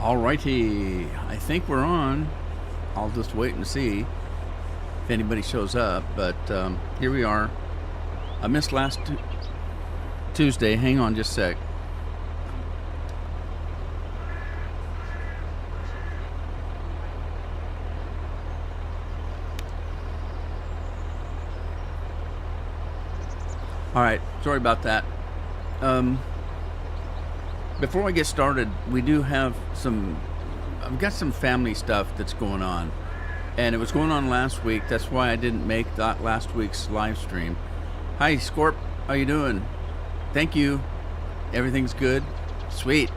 Alrighty, I think we're on. I'll just wait and see if anybody shows up, but here we are. I missed last Tuesday. Hang on just a sec. Alright, sorry about that. Before I get started, we do have I've got some family stuff that's going on. And it was going on last week. That's why I didn't make that last week's live stream. Hi, Scorp. How you doing? Thank you. Everything's good? Sweet.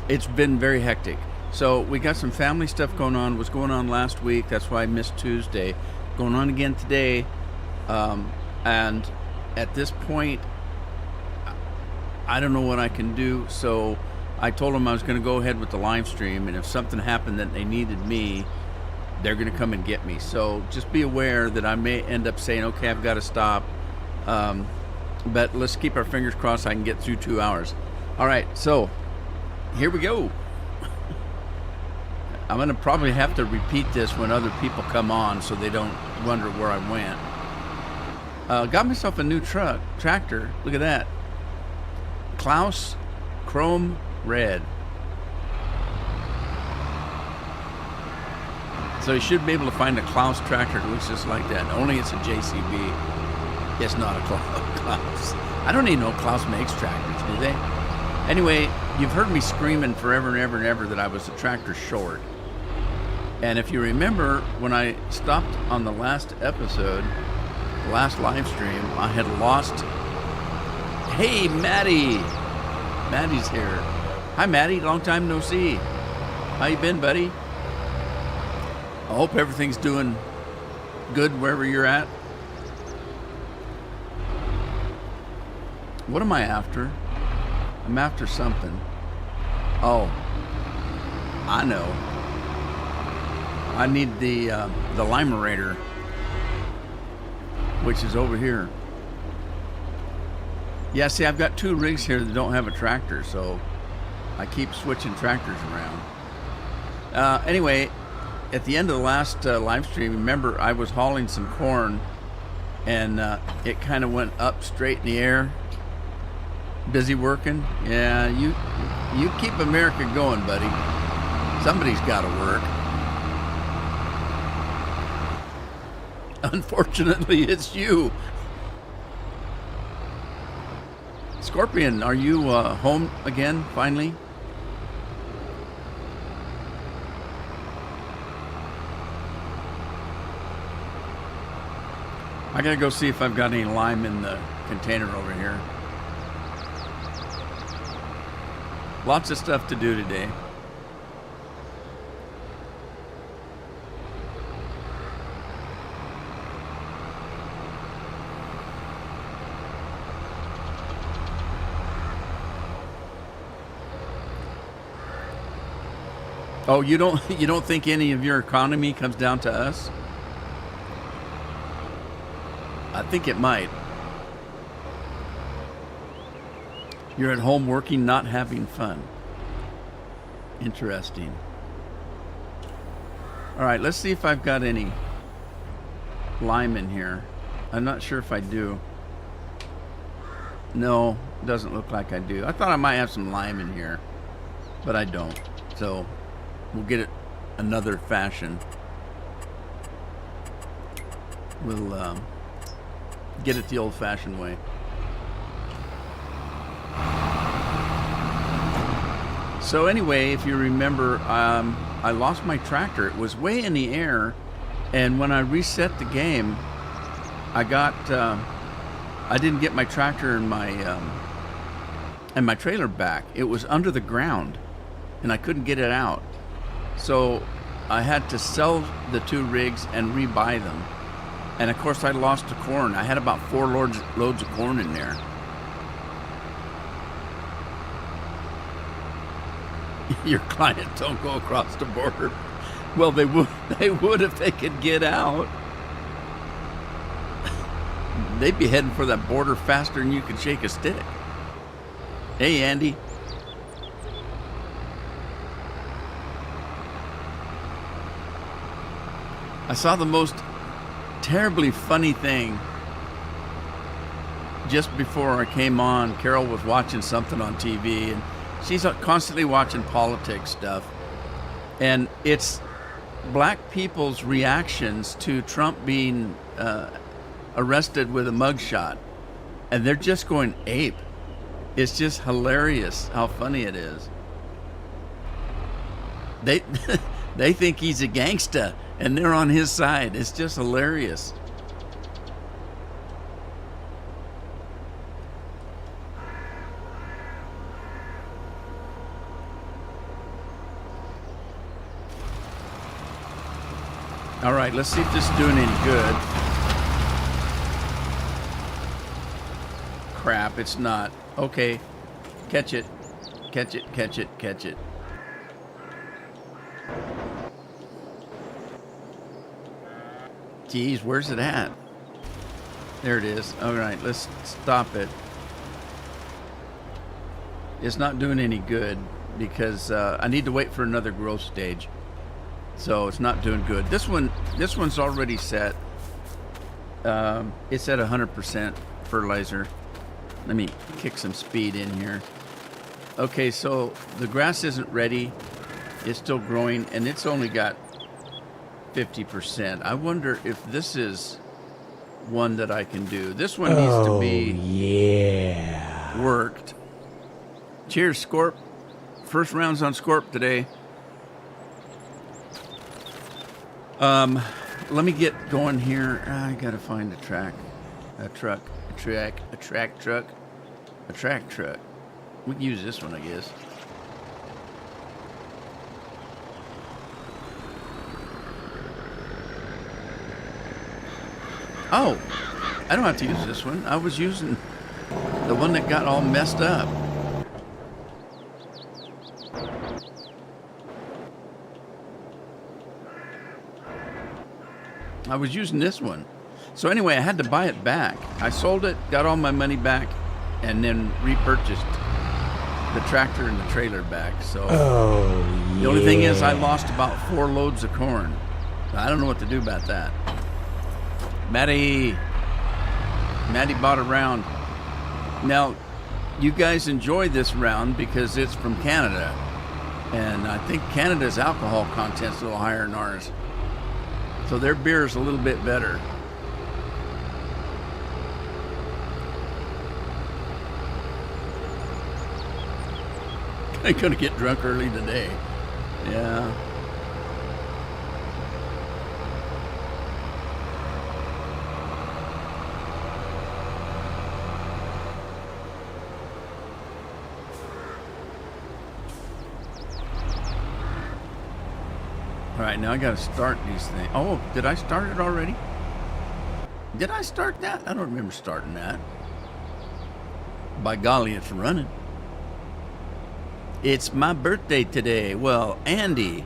It's been very hectic. So we got some family stuff going on. It was going on last week. That's why I missed Tuesday. Going on again today. And at this point, I don't know what I can do, so I told them I was going to go ahead with the live stream, and if something happened that they needed me, they're going to come and get me. So just be aware that I may end up saying, okay, I've got to stop. But let's keep our fingers crossed I can get through 2 hours. All right, so here we go. I'm going to probably have to repeat this when other people come on so they don't wonder where I went. Got myself a new tractor. Look at that. Klaus Chrome Red. So you should be able to find a Klaus tractor that looks just like that. Only it's a JCB. It's not a Klaus. I don't even know Klaus makes tractors, do they? Anyway, you've heard me screaming forever and ever and ever that I was a tractor short. And if you remember, when I stopped on the last episode, the last live stream, I had lost... Hey, Maddie! Maddie's here. Hi, Maddie. Long time no see. How you been, buddy? I hope everything's doing good wherever you're at. What am I after? I'm after something. Oh, I know. I need the Limerator, which is over here. Yeah, see, I've got two rigs here that don't have a tractor, so I keep switching tractors around. Anyway, at the end of the last live stream, remember I was hauling some corn, and it kind of went up straight in the air. Busy working? Yeah, you keep America going, buddy. Somebody's got to work. Unfortunately, it's you. Scorpion, are you home again, finally? I gotta go see if I've got any lime in the container over here. Lots of stuff to do today. Oh, you don't think any of your economy comes down to us? I think it might. You're at home working, not having fun. Interesting. All right, let's see if I've got any lime in here. I'm not sure if I do. No, doesn't look like I do. I thought I might have some lime in here, but I don't. So we'll get it another fashion. We'll get it the old-fashioned way. So anyway, if you remember, I lost my tractor. It was way in the air, and when I reset the game, I didn't get my tractor and my trailer back. It was under the ground, and I couldn't get it out. So I had to sell the two rigs and rebuy them. And of course I lost the corn. I had about 4 loads of corn in there. Your client don't go across the border. Well, they would if they could get out. They'd be heading for that border faster than you could shake a stick. Hey, Andy. I saw the most terribly funny thing just before I came on. Carol was watching something on TV, and she's constantly watching politics stuff. And it's black people's reactions to Trump being arrested with a mugshot. And they're just going ape. It's just hilarious how funny it is. They they think he's a gangsta, and they're on his side. It's just hilarious. All right, let's see if this is doing any good. Crap, it's not. Okay, catch it, catch it, catch it, catch it. Geez, where's it at? There it is. All right, let's stop it. It's not doing any good because I need to wait for another growth stage. So it's not doing good. This one's already set. It's at 100% fertilizer. Let me kick some speed in here. Okay, so the grass isn't ready. It's still growing, and it's only got 50%. I wonder if this is one that I can do. This one needs to be worked. Cheers, Scorp. First rounds on Scorp today. Let me get going here. I gotta find a track truck. We can use this one, I guess. Oh, I don't have to use this one. I was using the one that got all messed up. I was using this one. So anyway, I had to buy it back. I sold it, got all my money back, and then repurchased the tractor and the trailer back. So the only thing is I lost about 4 loads of corn. I don't know what to do about that. Maddie bought a round. Now, you guys enjoy this round because it's from Canada. And I think Canada's alcohol content's a little higher than ours. So their beer is a little bit better. I'm gonna get drunk early today. Yeah. All right, now I gotta start these things. Oh, did I start it already? Did I start that? I don't remember starting that. By golly, it's running. It's my birthday today. Well, Andy,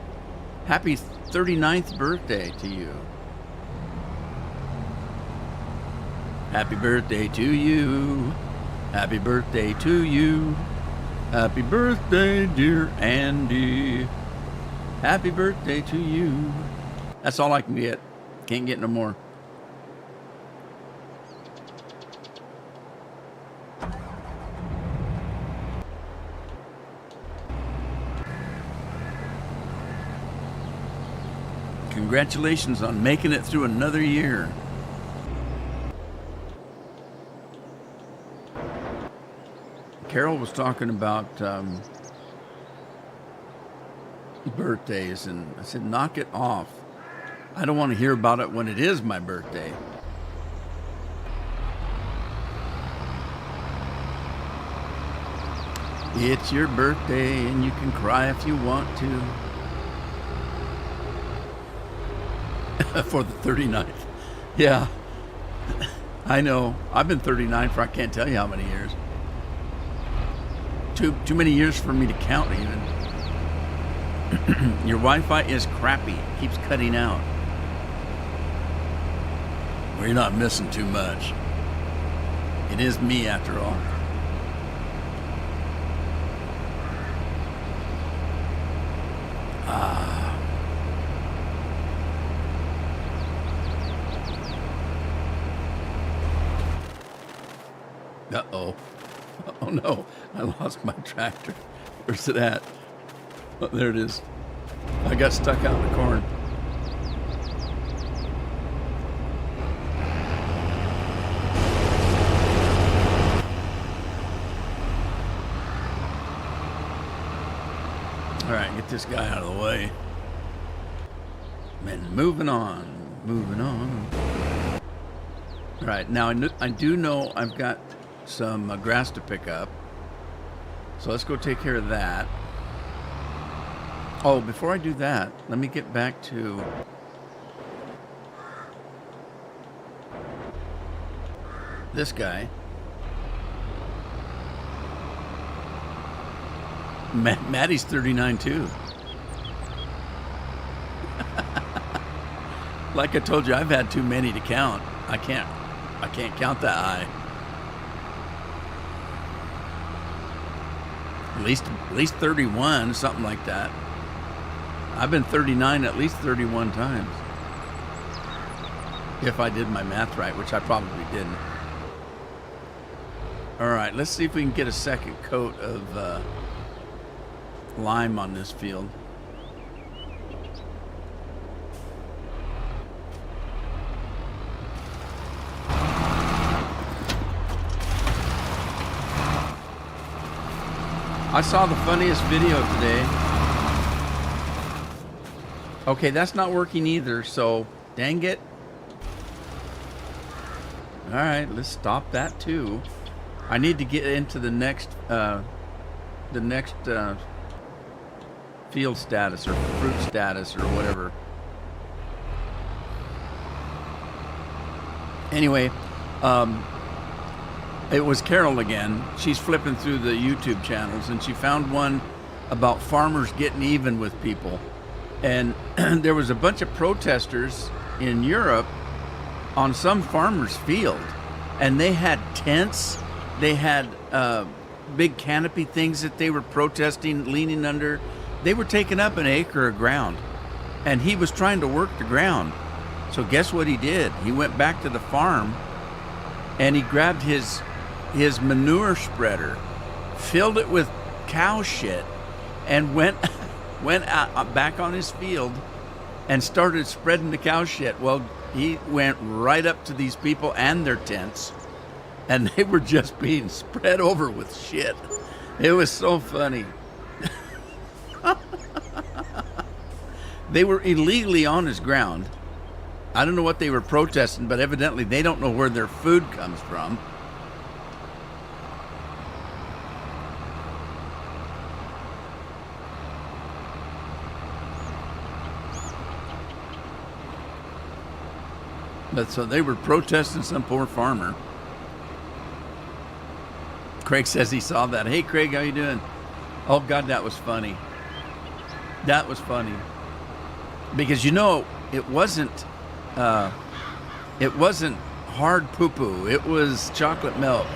happy 39th birthday to you. Happy birthday to you. Happy birthday to you. Happy birthday, dear Andy. Happy birthday to you. That's all I can get. Can't get no more. Congratulations on making it through another year. Carol was talking about birthdays, and I said, knock it off. I don't want to hear about it when it is my birthday. It's your birthday and you can cry if you want to. For the 39th. Yeah. I know. I've been 39 for I can't tell you how many years. Too many years for me to count even. Your Wi-Fi is crappy. It keeps cutting out. Well, you're not missing too much. It is me after all. Uh-oh. Oh, no. I lost my tractor. Where's it at? Oh, there it is. I got stuck out in the corn. All right, get this guy out of the way. And moving on. Moving on. All right, now I do know I've got some grass to pick up. So let's go take care of that. Oh, before I do that, let me get back to this guy. Maddie's 39 too. Like I told you, I've had too many to count. I can't count that high. At least 31, something like that. I've been 39 at least 31 times. If I did my math right, which I probably didn't. All right, let's see if we can get a second coat of lime on this field. I saw the funniest video today. Okay, that's not working either, so dang it. All right, let's stop that too. I need to get into the next field status or fruit status or whatever. Anyway, it was Carol again. She's flipping through the YouTube channels and she found one about farmers getting even with people. And there was a bunch of protesters in Europe on some farmer's field, and they had tents. They had big canopy things that they were protesting, leaning under. They were taking up an acre of ground, and he was trying to work the ground. So guess what he did? He went back to the farm, and he grabbed his manure spreader, filled it with cow shit, and went out, back on his field and started spreading the cow shit. Well, he went right up to these people and their tents, and they were just being spread over with shit. It was so funny. They were illegally on his ground. I don't know what they were protesting, but evidently they don't know where their food comes from. But so they were protesting some poor farmer. Craig says he saw that. Hey, Craig, how you doing? Oh, God, that was funny. That was funny. Because, you know, it wasn't hard poo-poo. It was chocolate milk.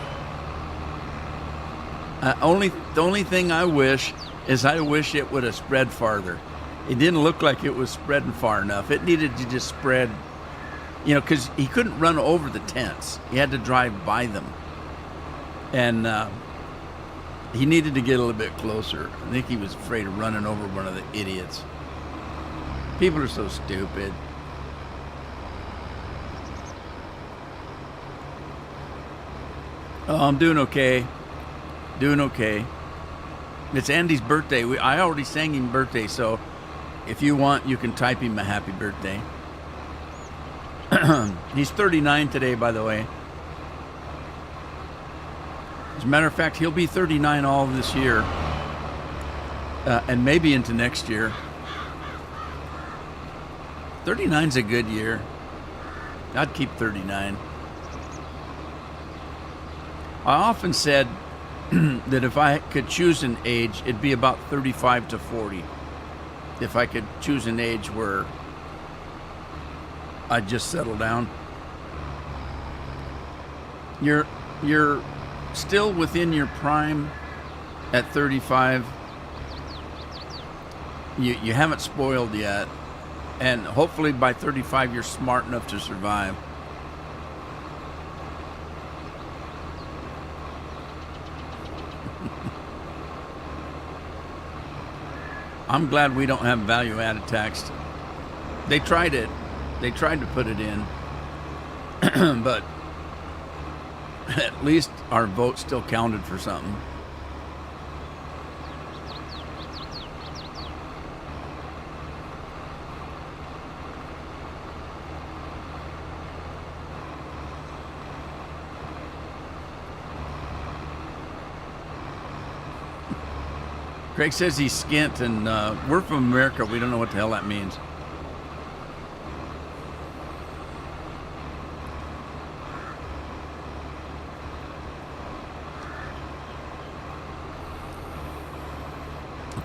The only thing I wish is I wish it would have spread farther. It didn't look like it was spreading far enough. It needed to just spread, you know, because he couldn't run over the tents. He had to drive by them. And he needed to get a little bit closer. I think he was afraid of running over one of the idiots. People are so stupid. Oh, I'm doing okay. Doing okay. It's Andy's birthday. I already sang him birthday, so if you want, you can type him a happy birthday. He's 39 today, by the way. As a matter of fact, he'll be 39 all of this year, and maybe into next year. 39's a good year. I'd keep 39. I often said that if I could choose an age, it'd be about 35 to 40. If I could choose an age where I'd just settle down. You're still within your prime at 35. You haven't spoiled yet, and hopefully by 35 you're smart enough to survive. I'm glad we don't have value-added tax. They tried it. They tried to put it in, but at least our vote still counted for something. Craig says he's skint, and we're from America. We don't know what the hell that means.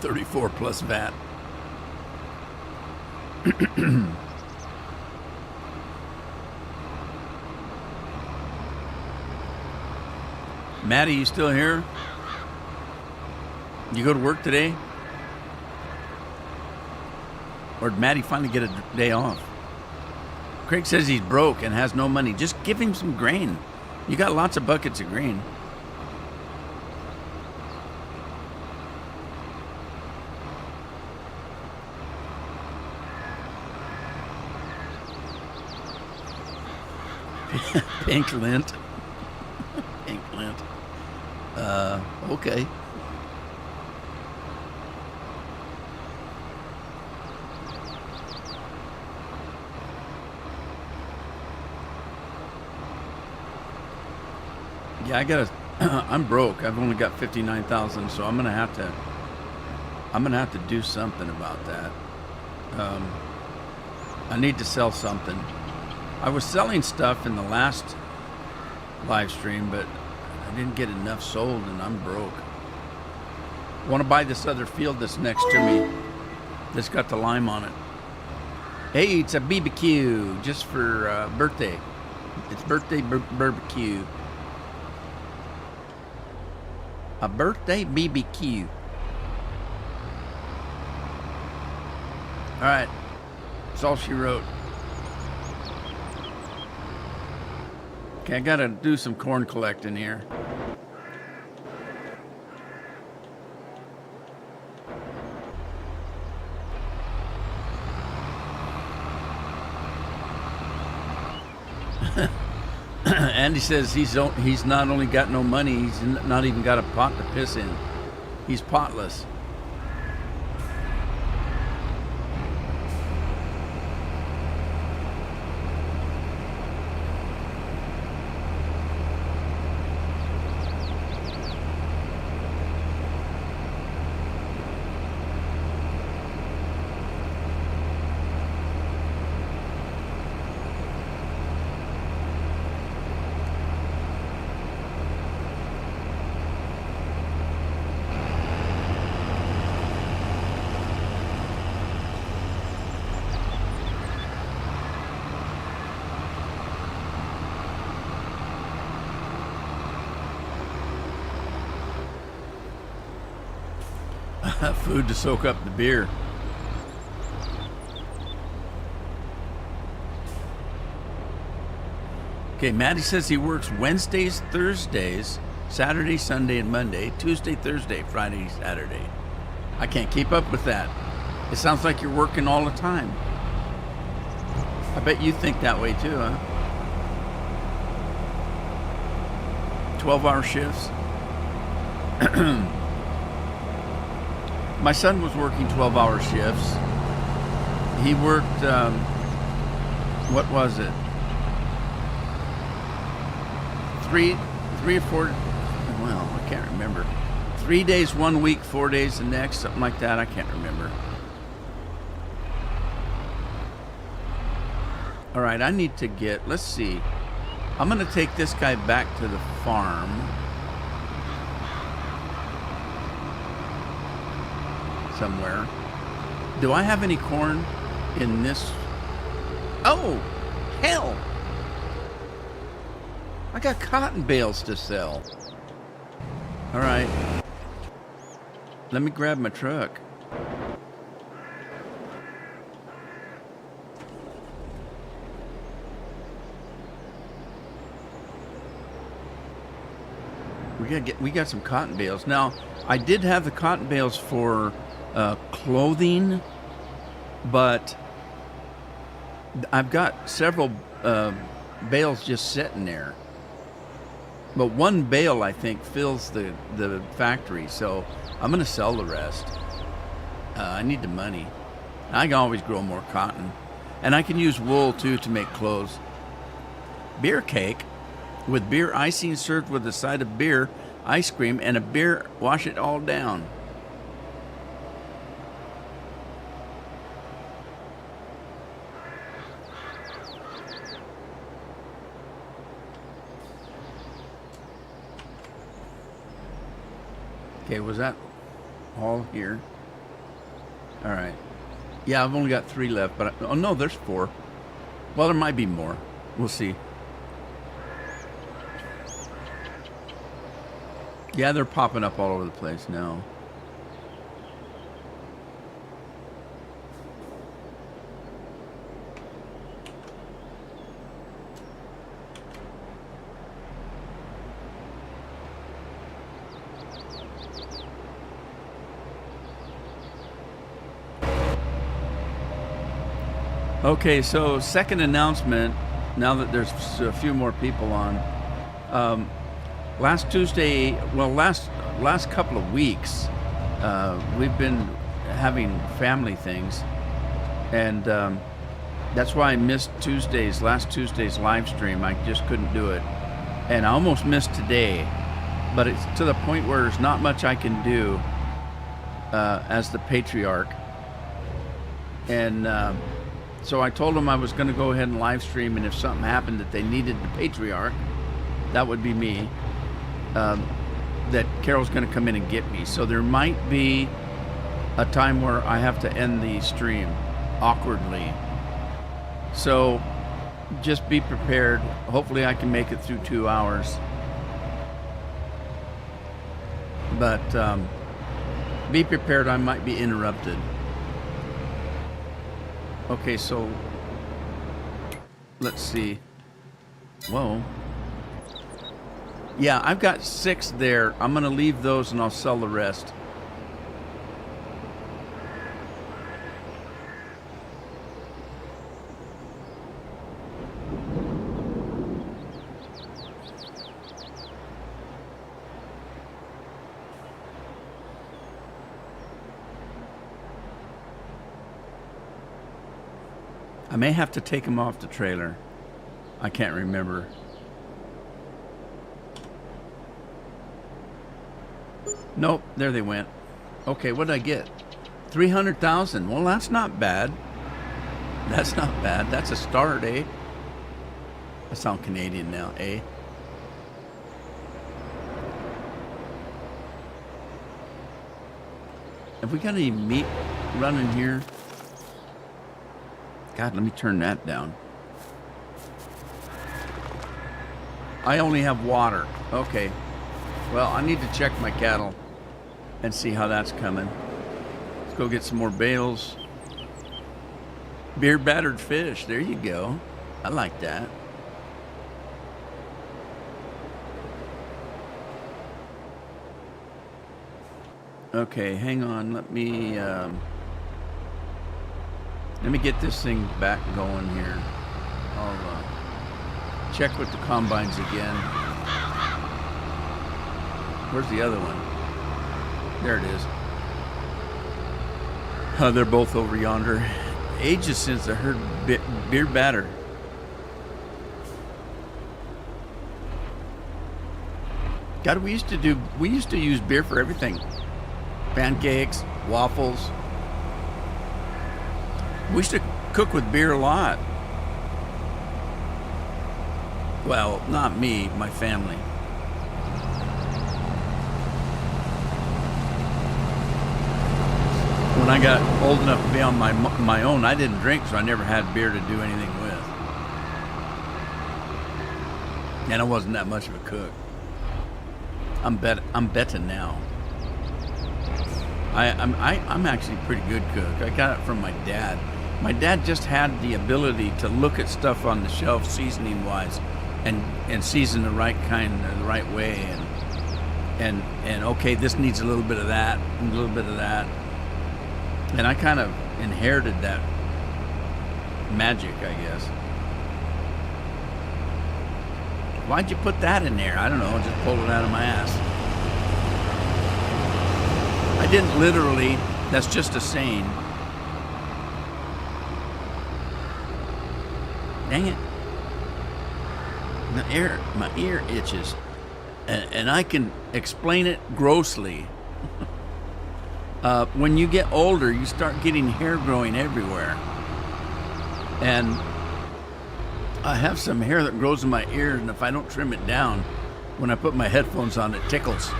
$34 plus VAT. Maddie, you still here? You go to work today? Or did Maddie finally get a day off? Craig says he's broke and has no money. Just give him some grain. You got lots of buckets of grain. Pink lint. Pink lint. Okay. Yeah, I'm broke. I've only got 59,000, so I'm gonna have to do something about that. I need to sell something. I was selling stuff in the last live stream, but I didn't get enough sold, and I'm broke. Want to buy this other field that's next to me that's got the lime on it. Hey, it's a BBQ just for birthday. It's birthday barbecue. A birthday BBQ. All right, that's all she wrote. Okay, I gotta do some corn collecting here. Andy says he's not only got no money, he's not even got a pot to piss in. He's potless. Food to soak up the beer. Okay, Maddie says he works Wednesdays, Thursdays, Saturday, Sunday, and Monday, Tuesday, Thursday, Friday, Saturday. I can't keep up with that. It sounds like you're working all the time. I bet you think that way too, huh? 12-hour shifts. My son was working 12-hour shifts. He worked, what was it? Three or four, well, I can't remember. 3 days 1 week, 4 days the next, something like that. I can't remember. All right, I need to get, let's see. I'm going to take this guy back to the farm. Somewhere. Do I have any corn in this? Oh, hell. I got cotton bales to sell. All right. Let me grab my truck. We got some cotton bales. Now, I did have the cotton bales for clothing, but I've got several bales just sitting there. But one bale, I think, fills the factory, so I'm going to sell the rest. I need the money. I can always grow more cotton. And I can use wool, too, to make clothes. Beer cake with beer icing served with a side of beer, ice cream, and a beer. Wash it all down. Okay, was that all here? All right. Yeah, I've only got 3 left, but oh no, there's 4. Well, there might be more. We'll see. Yeah, they're popping up all over the place now. Okay, so second announcement, now that there's a few more people on. Last Tuesday, well, last couple of weeks, we've been having family things, and that's why I missed last Tuesday's live stream. I just couldn't do it, and I almost missed today, but it's to the point where there's not much I can do as the patriarch, and so I told them I was going to go ahead and live stream, and if something happened that they needed the patriarch, that would be me. That Carol's going to come in and get me. So there might be a time where I have to end the stream awkwardly. So just be prepared. Hopefully I can make it through 2 hours. But be prepared, I might be interrupted. Okay, so let's see. Whoa. Yeah, I've got 6 there. I'm going to leave those and I'll sell the rest. I may have to take them off the trailer. I can't remember. Nope, there they went. Okay, what did I get? 300,000. Well, that's not bad. That's not bad. That's a start, eh? I sound Canadian now, eh? Have we got any meat running here? God, let me turn that down. I only have water. Okay. Well, I need to check my cattle and see how that's coming. Let's go get some more bales. Beer battered fish. There you go. I like that. Okay, hang on. Let me get this thing back going here. I'll check with the combines again. Where's the other one? There it is. They're both over yonder. Ages since I heard beer batter. God, we used to use beer for everything. Pancakes, waffles. We used to cook with beer a lot. Well, not me, my family. When I got old enough to be on my own, I didn't drink, so I never had beer to do anything with. And I wasn't that much of a cook. I'm betting now. I'm actually a pretty good cook. I got it from my dad. My dad just had the ability to look at stuff on the shelf, seasoning wise, and season the right kind, the right way, and okay, this needs a little bit of that, and a little bit of that. And I kind of inherited that magic, I guess. Why'd you put that in there? I don't know, just pulled it out of my ass. I didn't literally, that's just a saying. Dang it. My ear itches. And I can explain it grossly. When you get older, you start getting hair growing everywhere. And I have some hair that grows in my ear, and if I don't trim it down, when I put my headphones on, it tickles.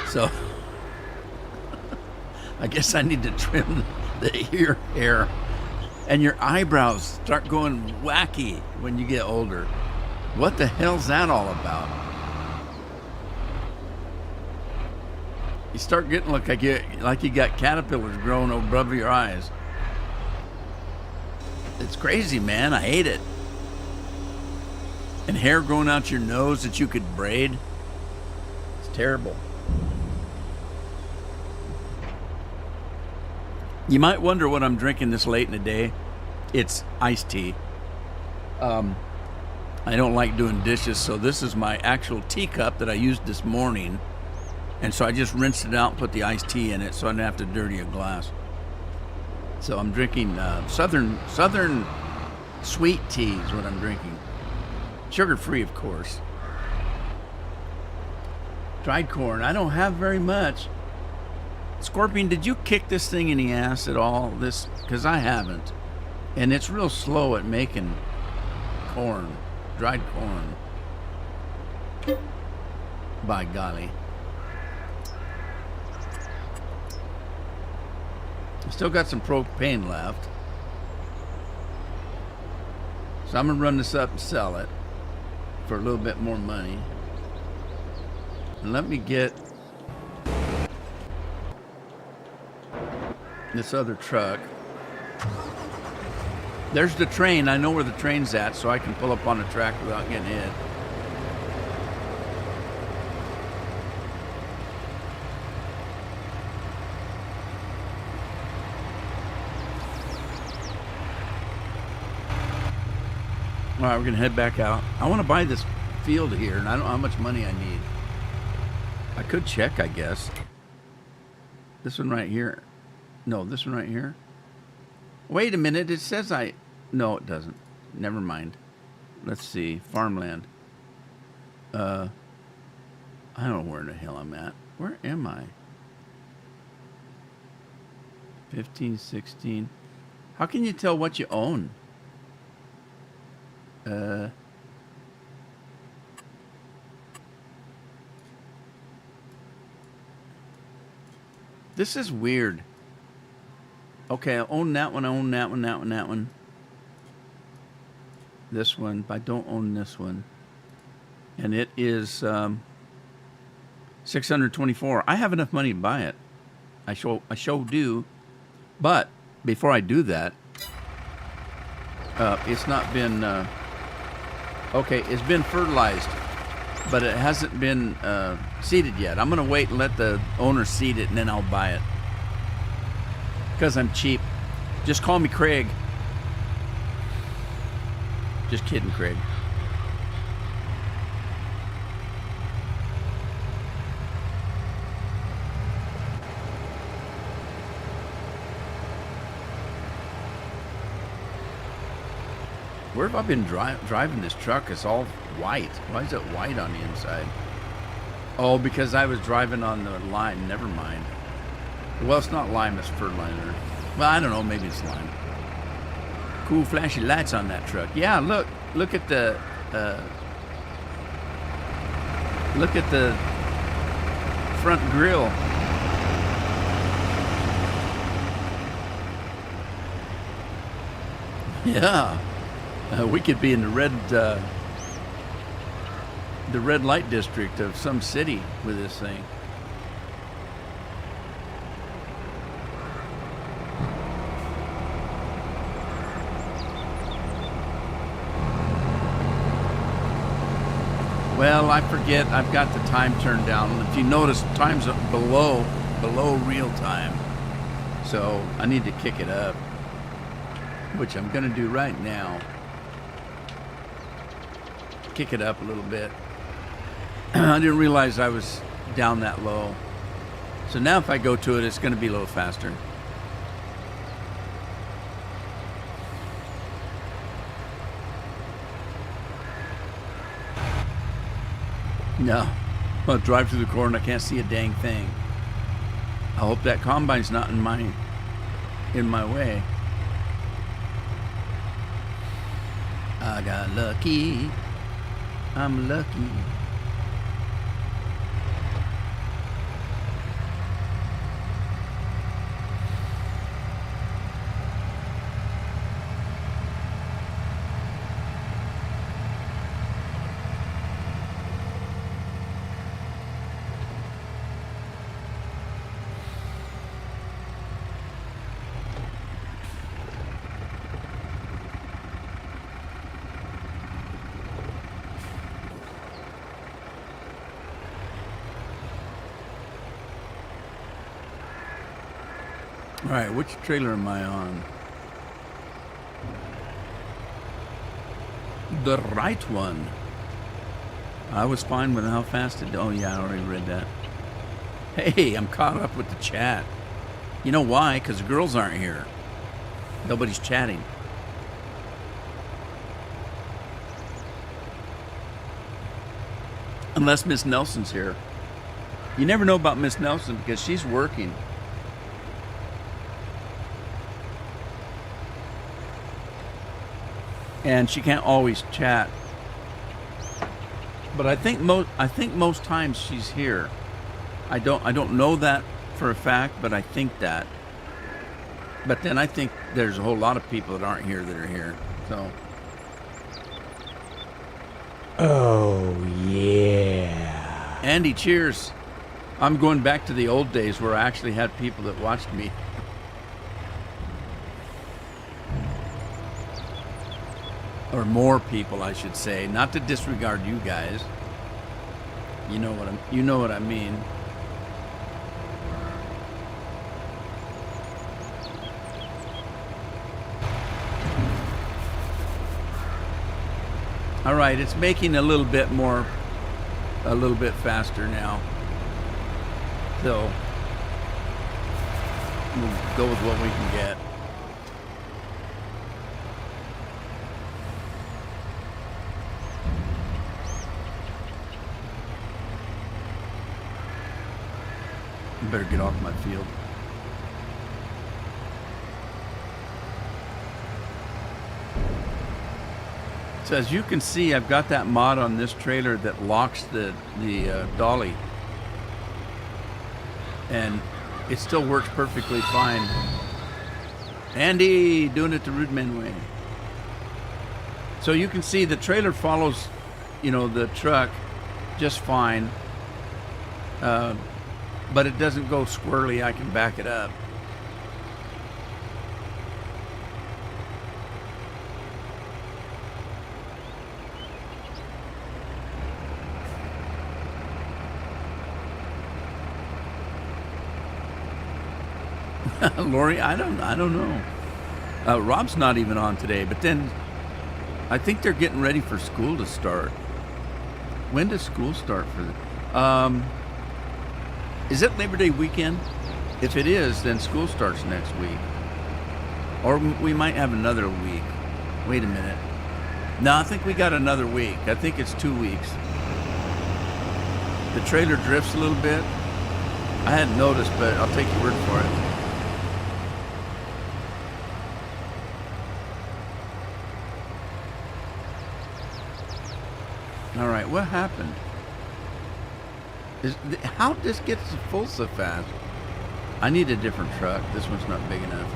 So I guess I need to trim the ear hair. And your eyebrows start going wacky when you get older. What the hell's that all about? You start getting like you got caterpillars growing above your eyes. It's crazy, man. I hate it. And hair growing out your nose that you could braid. It's terrible. You might wonder what I'm drinking this late in the day. It's iced tea. I don't like doing dishes, so this is my actual teacup that I used this morning. And so I just rinsed it out and put the iced tea in it so I didn't have to dirty a glass. So I'm drinking Southern sweet tea is what I'm drinking. Sugar-free, of course. Dried corn. I don't have very much. Scorpion, did you kick this thing in the ass at all? This, because I haven't. And it's real slow at making corn. Dried corn. By golly. Still got some propane left. So I'm going to run this up and sell it for a little bit more money. And let me get this other truck. There's the train. I know where the train's at, so I can pull up on the track without getting hit. All right, we're going to head back out. I want to buy this field here, and I don't know how much money I need. I could check, I guess. This one right here. No, this one right here. Wait a minute. It says I... No, it doesn't. Never mind. Let's see. Farmland. I don't know where the hell I'm at. Where am I? 15, 16. How can you tell what you own? This is weird. Okay, I own that one, I own that one, that one, that one. This one, but I don't own this one. And it is 624. I have enough money to buy it. I sure do. But before I do that, it's not been okay, it's been fertilized, but it hasn't been seeded yet. I'm gonna wait and let the owner seed it, and then I'll buy it. Because I'm cheap. Just call me Craig. Just kidding, Craig. Where have I been driving this truck? It's all white. Why is it white on the inside? Oh, because I was driving on the line. Never mind. Well, it's not lime, it's fertilizer. Well, I don't know. Maybe it's lime. Cool flashy lights on that truck. Yeah, look at the front grille. Yeah. We could be in the red light district of some city with this thing. Well, I forget. I've got the time turned down. If you notice, time's below real time. So I need to kick it up, which I'm going to do right now. Kick it up a little bit. I didn't realize I was down that low. So now if I go to it, it's going to be a little faster. No. I'll drive through the corner and I can't see a dang thing. I hope that combine's not in my way. I got lucky. I'm lucky. All right, which trailer am I on? The right one. I was fine with how fast it... Oh, yeah, I already read that. Hey, I'm caught up with the chat. You know why? Because the girls aren't here. Nobody's chatting. Unless Miss Nelson's here. You never know about Miss Nelson because she's working. And she can't always chat. But I think most times she's here. I don't know that for a fact, but I think that. But then I think there's a whole lot of people that aren't here that are here. So. Oh yeah. Andy, cheers. I'm going back to the old days where I actually had people that watched me. Or more people, I should say. Not to disregard you guys. You know what I mean. All right, it's making a little bit faster now. So we'll go with what we can get. Better get off my field. So as you can see, I've got that mod on this trailer that locks the dolly, and it still works perfectly fine. Andy, doing it the Rudeman way. So you can see the trailer follows, the truck just fine. But it doesn't go squirrely. I can back it up. Lori, I don't know. Rob's not even on today, but then I think they're getting ready for school to start. When does school start for the... Is it Labor Day weekend? If it is, then school starts next week. Or we might have another week. Wait a minute. No, I think we got another week. I think it's 2 weeks. The trailer drifts a little bit. I hadn't noticed, but I'll take your word for it. All right, what happened? How this gets full so fast? I need a different truck. This one's not big enough.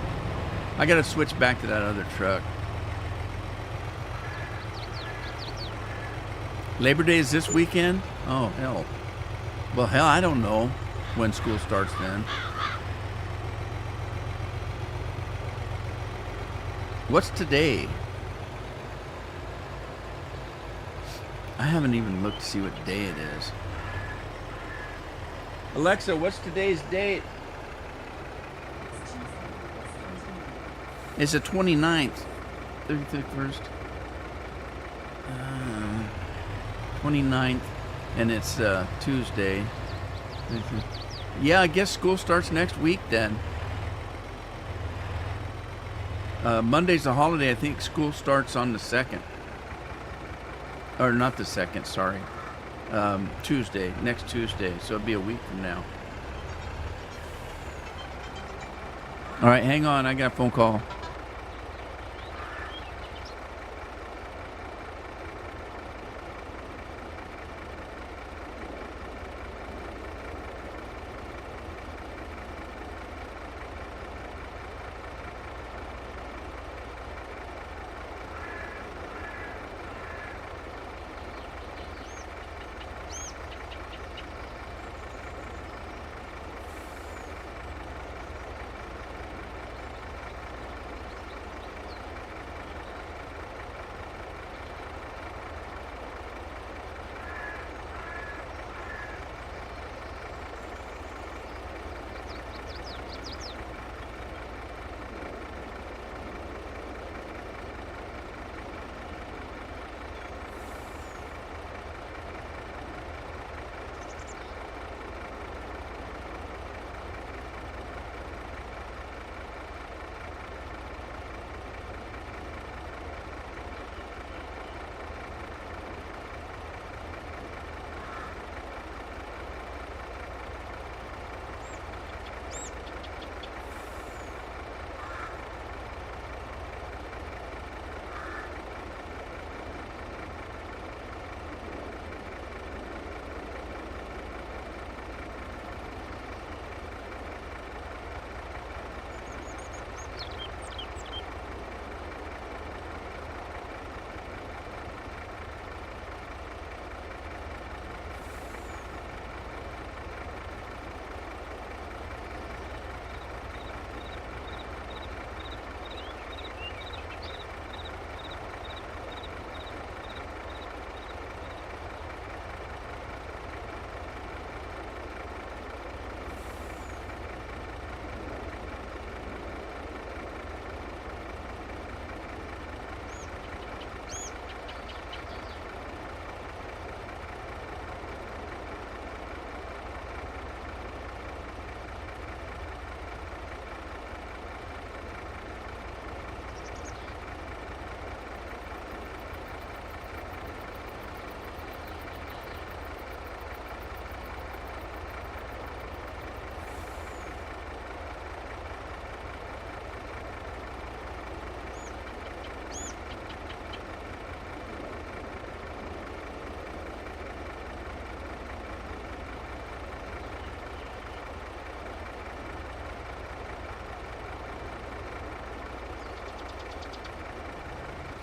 I gotta switch back to that other truck. Labor Day is this weekend? Oh, hell. Well, hell, I don't know when school starts then. What's today? I haven't even looked to see what day it is. Alexa, what's today's date? It's the 29th. 31st. 29th, and it's Tuesday. Yeah, I guess school starts next week then. Monday's a holiday. I think school starts on the 2nd. Or not the 2nd, sorry. Tuesday, next Tuesday. So it'll be a week from now. All right, hang on. I got a phone call.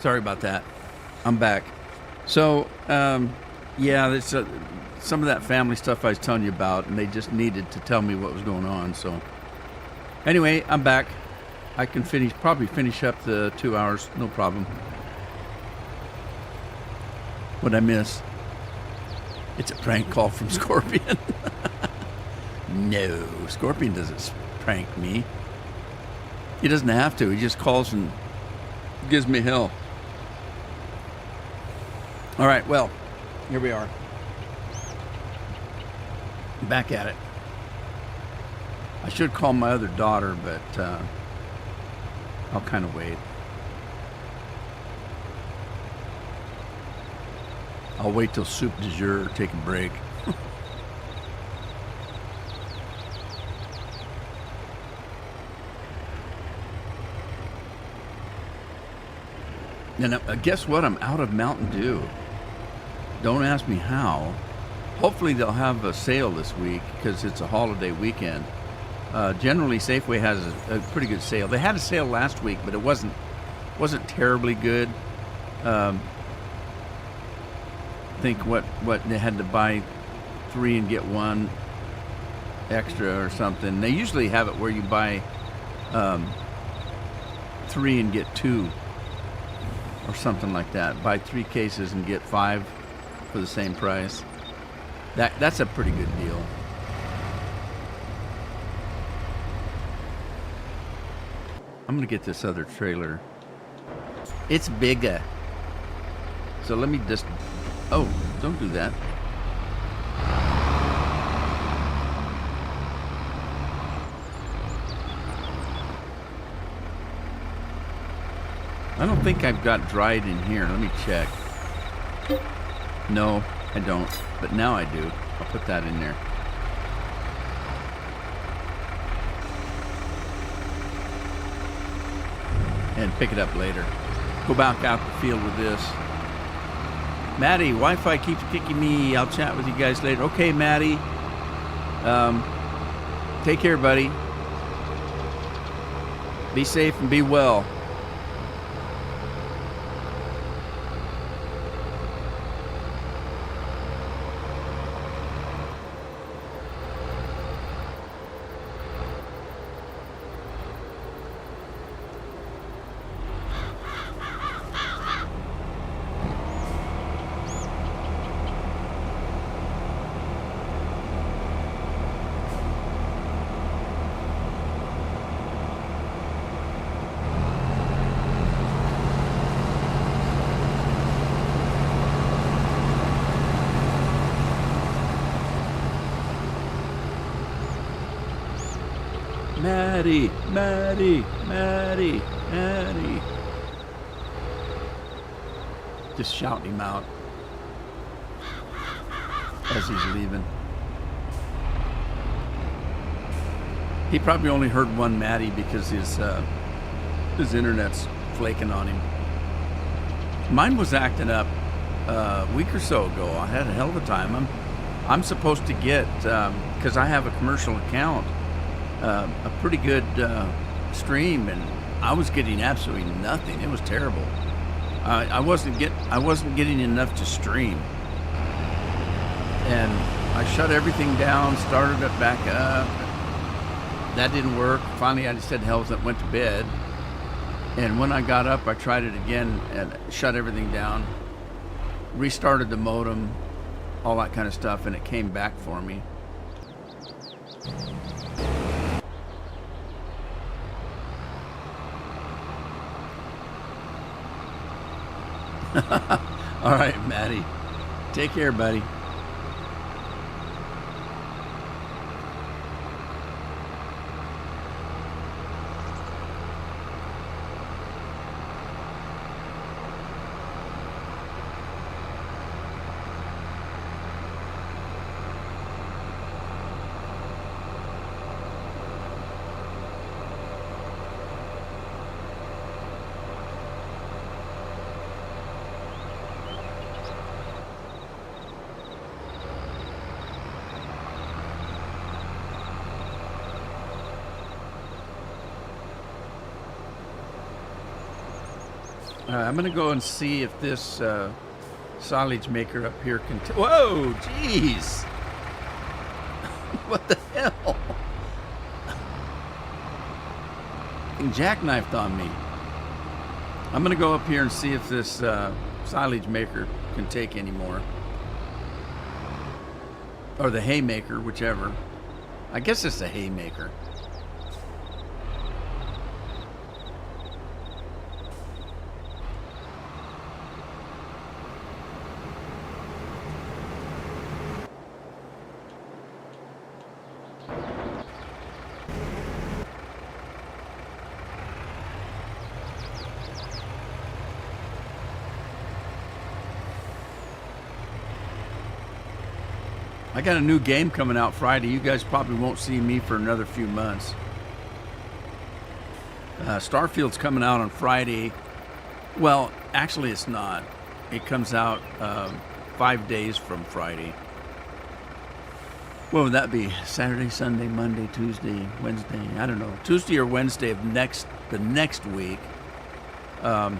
Sorry about that. I'm back. So, yeah, it's some of that family stuff I was telling you about, and they just needed to tell me what was going on. So, anyway, I'm back. I can probably finish up the 2 hours, no problem. What'd I miss? It's a prank call from Scorpion. No, Scorpion doesn't prank me. He doesn't have to. He just calls and gives me hell. All right, well, here we are. Back at it. I should call my other daughter, but I'll kind of wait. I'll wait till soup du jour, take a break. And guess what? I'm out of Mountain Dew. Don't ask me how. Hopefully they'll have a sale this week because it's a holiday weekend. Generally, Safeway has a pretty good sale. They had a sale last week, but it wasn't terribly good. I think what they had to buy 3 and get 1 extra or something. They usually have it where you buy 3 and get 2 or something like that. Buy 3 cases and get 5 for the same price. That's a pretty good deal. I'm gonna get this other trailer. It's bigger. So let me just, oh, don't do that. I don't think I've got dried in here. Let me check. No, I don't. But now I do. I'll put that in there. And pick it up later. Go back out the field with this. Maddie, Wi-Fi keeps kicking me. I'll chat with you guys later. Okay, Maddie. Take care, buddy. Be safe and be well. Maddie, Maddie, Maddie, Maddie. Just shouting him out as he's leaving. He probably only heard one Maddie because his internet's flaking on him. Mine was acting up a week or so ago. I had a hell of a time. I'm supposed to get, because I have a commercial account, a pretty good stream, and I was getting absolutely nothing. It was terrible. I wasn't getting enough to stream, and I shut everything down, started it back up. That didn't work. Finally, I just said hell, went to bed. And when I got up, I tried it again and shut everything down, restarted the modem, all that kind of stuff, and it came back for me. All right, Maddie. Take care, buddy. I'm going to go and see if this silage maker up here can... Whoa, jeez. What the hell? He jackknifed on me. I'm going to go up here and see if this silage maker can take any more. Or the haymaker, whichever. I guess it's the haymaker. I got a new game coming out Friday. You guys probably won't see me for another few months. Starfield's coming out on Friday. Well, actually it's not. It comes out 5 days from Friday. What would that be? Saturday, Sunday, Monday, Tuesday, Wednesday? I don't know. Tuesday or Wednesday of the next week. But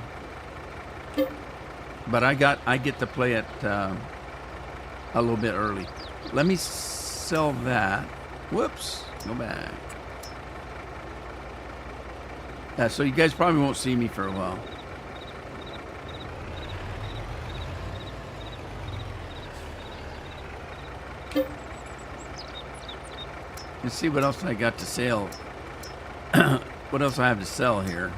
I get to play it a little bit early. Let me sell that. Whoops. Go back. So you guys probably won't see me for a while. Let's see what else I got to sell. what else I have to sell here.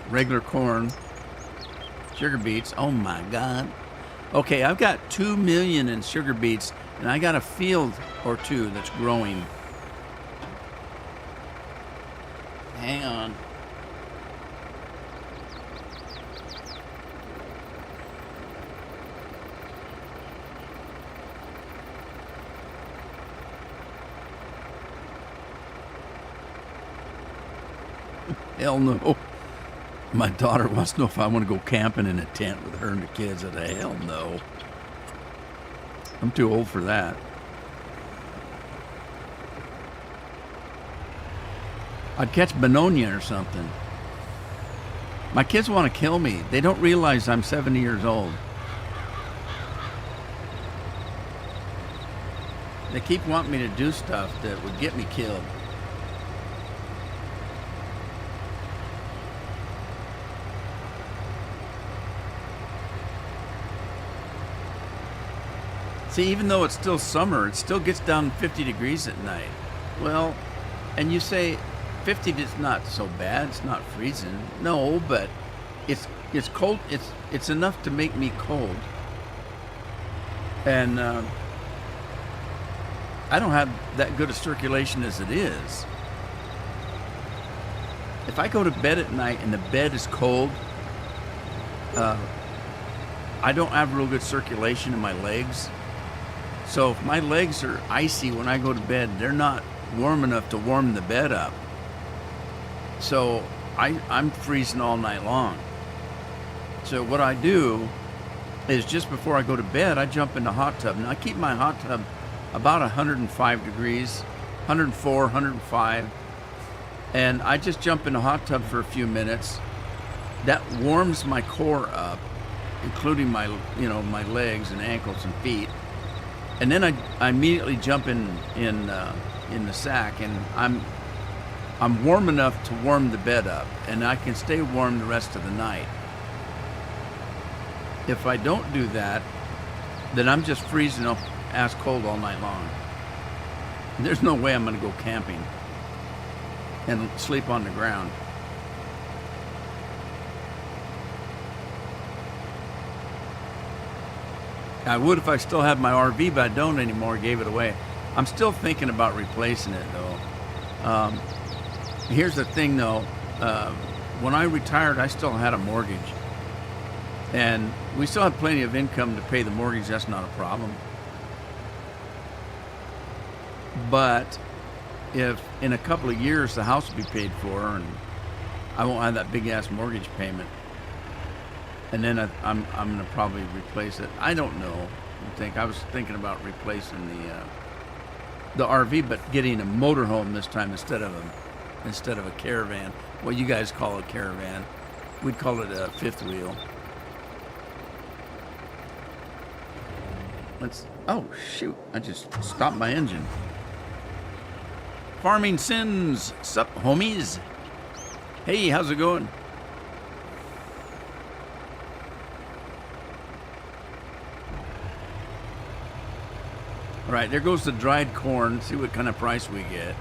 Regular corn, sugar beets. Oh my God. Okay, I've got 2 million in sugar beets, and I got a field or two that's growing. Hang on. Hell no. My daughter wants to know if I want to go camping in a tent with her and the kids. I said, hell no. I'm too old for that. I'd catch Benoni or something. My kids want to kill me. They don't realize I'm 70 years old. They keep wanting me to do stuff that would get me killed. See, even though it's still summer, it still gets down 50 degrees at night. Well, and you say 50 is not so bad, it's not freezing. No, but it's cold. It's enough to make me cold. And I don't have that good a circulation as it is. If I go to bed at night and the bed is cold, I don't have real good circulation in my legs. So if my legs are icy when I go to bed, they're not warm enough to warm the bed up. So I'm freezing all night long. So what I do is just before I go to bed, I jump in the hot tub. Now I keep my hot tub about 105 degrees, 104, 105. And I just jump in the hot tub for a few minutes. That warms my core up, including my legs and ankles and feet. And then I immediately jump in the sack, and I'm warm enough to warm the bed up, and I can stay warm the rest of the night. If I don't do that, then I'm just freezing up ass cold all night long. There's no way I'm going to go camping and sleep on the ground. I would if I still had my RV, but I don't anymore. Gave it away. I'm still thinking about replacing it, though. Here's the thing, though. When I retired, I still had a mortgage. And we still have plenty of income to pay the mortgage. That's not a problem. But if in a couple of years the house will be paid for and I won't have that big-ass mortgage payment, and then I'm going to probably replace it. I don't know. I was thinking about replacing the RV, but getting a motorhome this time instead of a caravan. What you guys call a caravan, we'd call it a fifth wheel. Oh shoot! I just stopped my engine. Farming Sins, sup homies? Hey, how's it going? All right, there goes the dried corn. See what kind of price we get.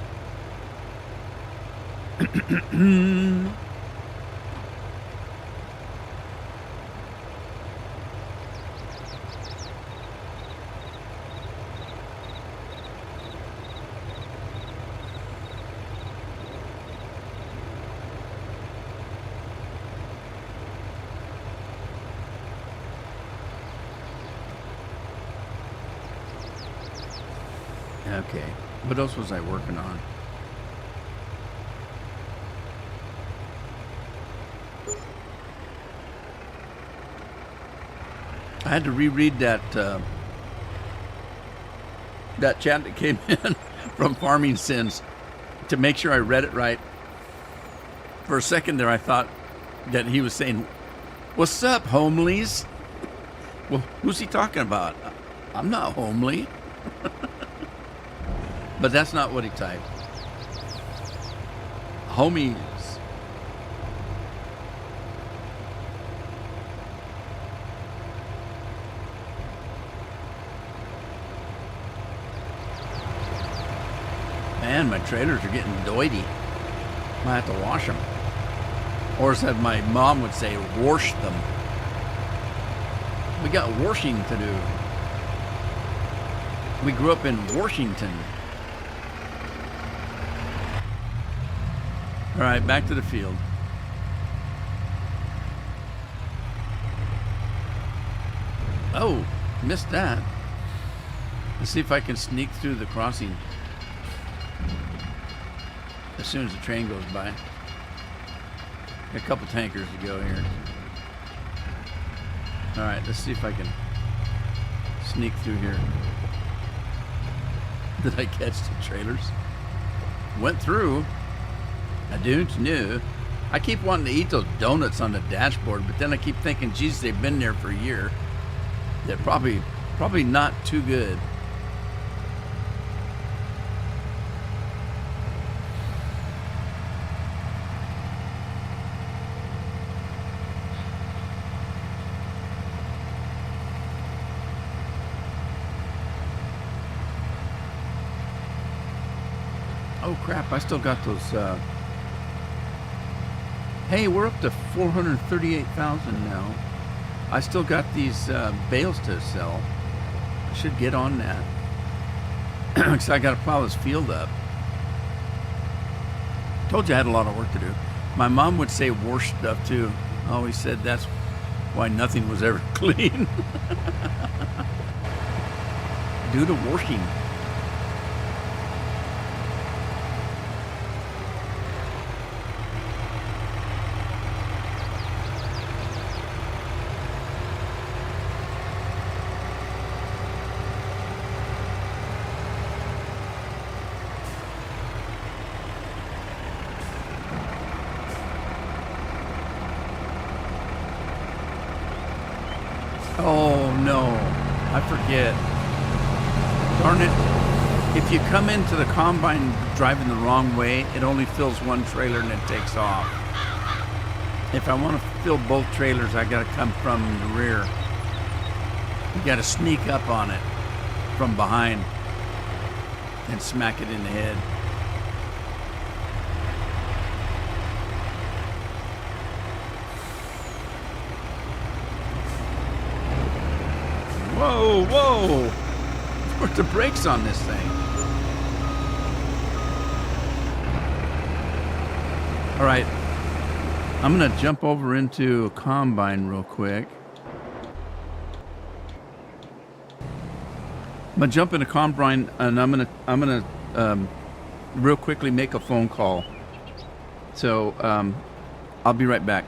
Okay, what else was I working on? I had to reread that chat that came in from Farming Sins to make sure I read it right. For a second there, I thought that he was saying, "What's up, homelies?" Well, who's he talking about? I'm not homely. But that's not what he typed. Homies. man, my trailers are getting doity. Might have to wash them. Or as my mom would say, wash them. We got washing to do. We grew up in Washington. All right, back to the field. Oh, missed that. Let's see if I can sneak through the crossing as soon as the train goes by. Got a couple tankers to go here. All right, let's see if I can sneak through here. Did I catch the trailers? Went through. I don't know. I keep wanting to eat those donuts on the dashboard, but then I keep thinking, geez, they've been there for a year. They're probably not too good. Oh crap, I still got those hey, we're up to 438,000 now. I still got these bales to sell. I should get on that. Because I got to plow this field up. Told you I had a lot of work to do. My mom would say wash stuff too. I always said that's why nothing was ever clean. Due to washing. Oh no, I forget. Darn it. If you come into the combine driving the wrong way, it only fills one trailer and it takes off. If I want to fill both trailers, I gotta come from the rear. You gotta sneak up on it from behind and smack it in the head. Whoa, whoa! Where's the brakes on this thing? All right, I'm gonna jump over into a combine real quick. I'm gonna jump in a combine and I'm gonna real quickly make a phone call. So I'll be right back.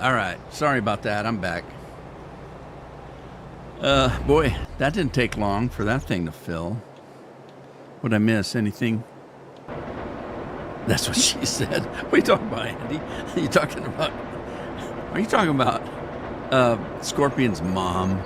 All right. Sorry about that. I'm back. Boy, that didn't take long for that thing to fill. What'd I miss? Anything? That's what she said. What are you talking about, Andy? Are you talking about Scorpion's mom?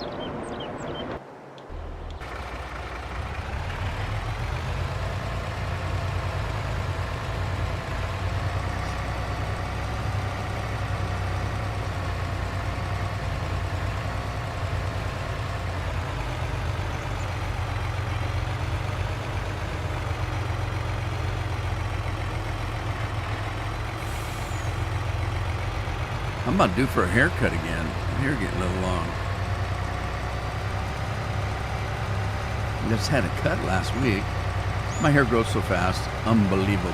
I'm about due for a haircut again. My hair getting a little long. I just had a cut last week. My hair grows so fast. Unbelievable.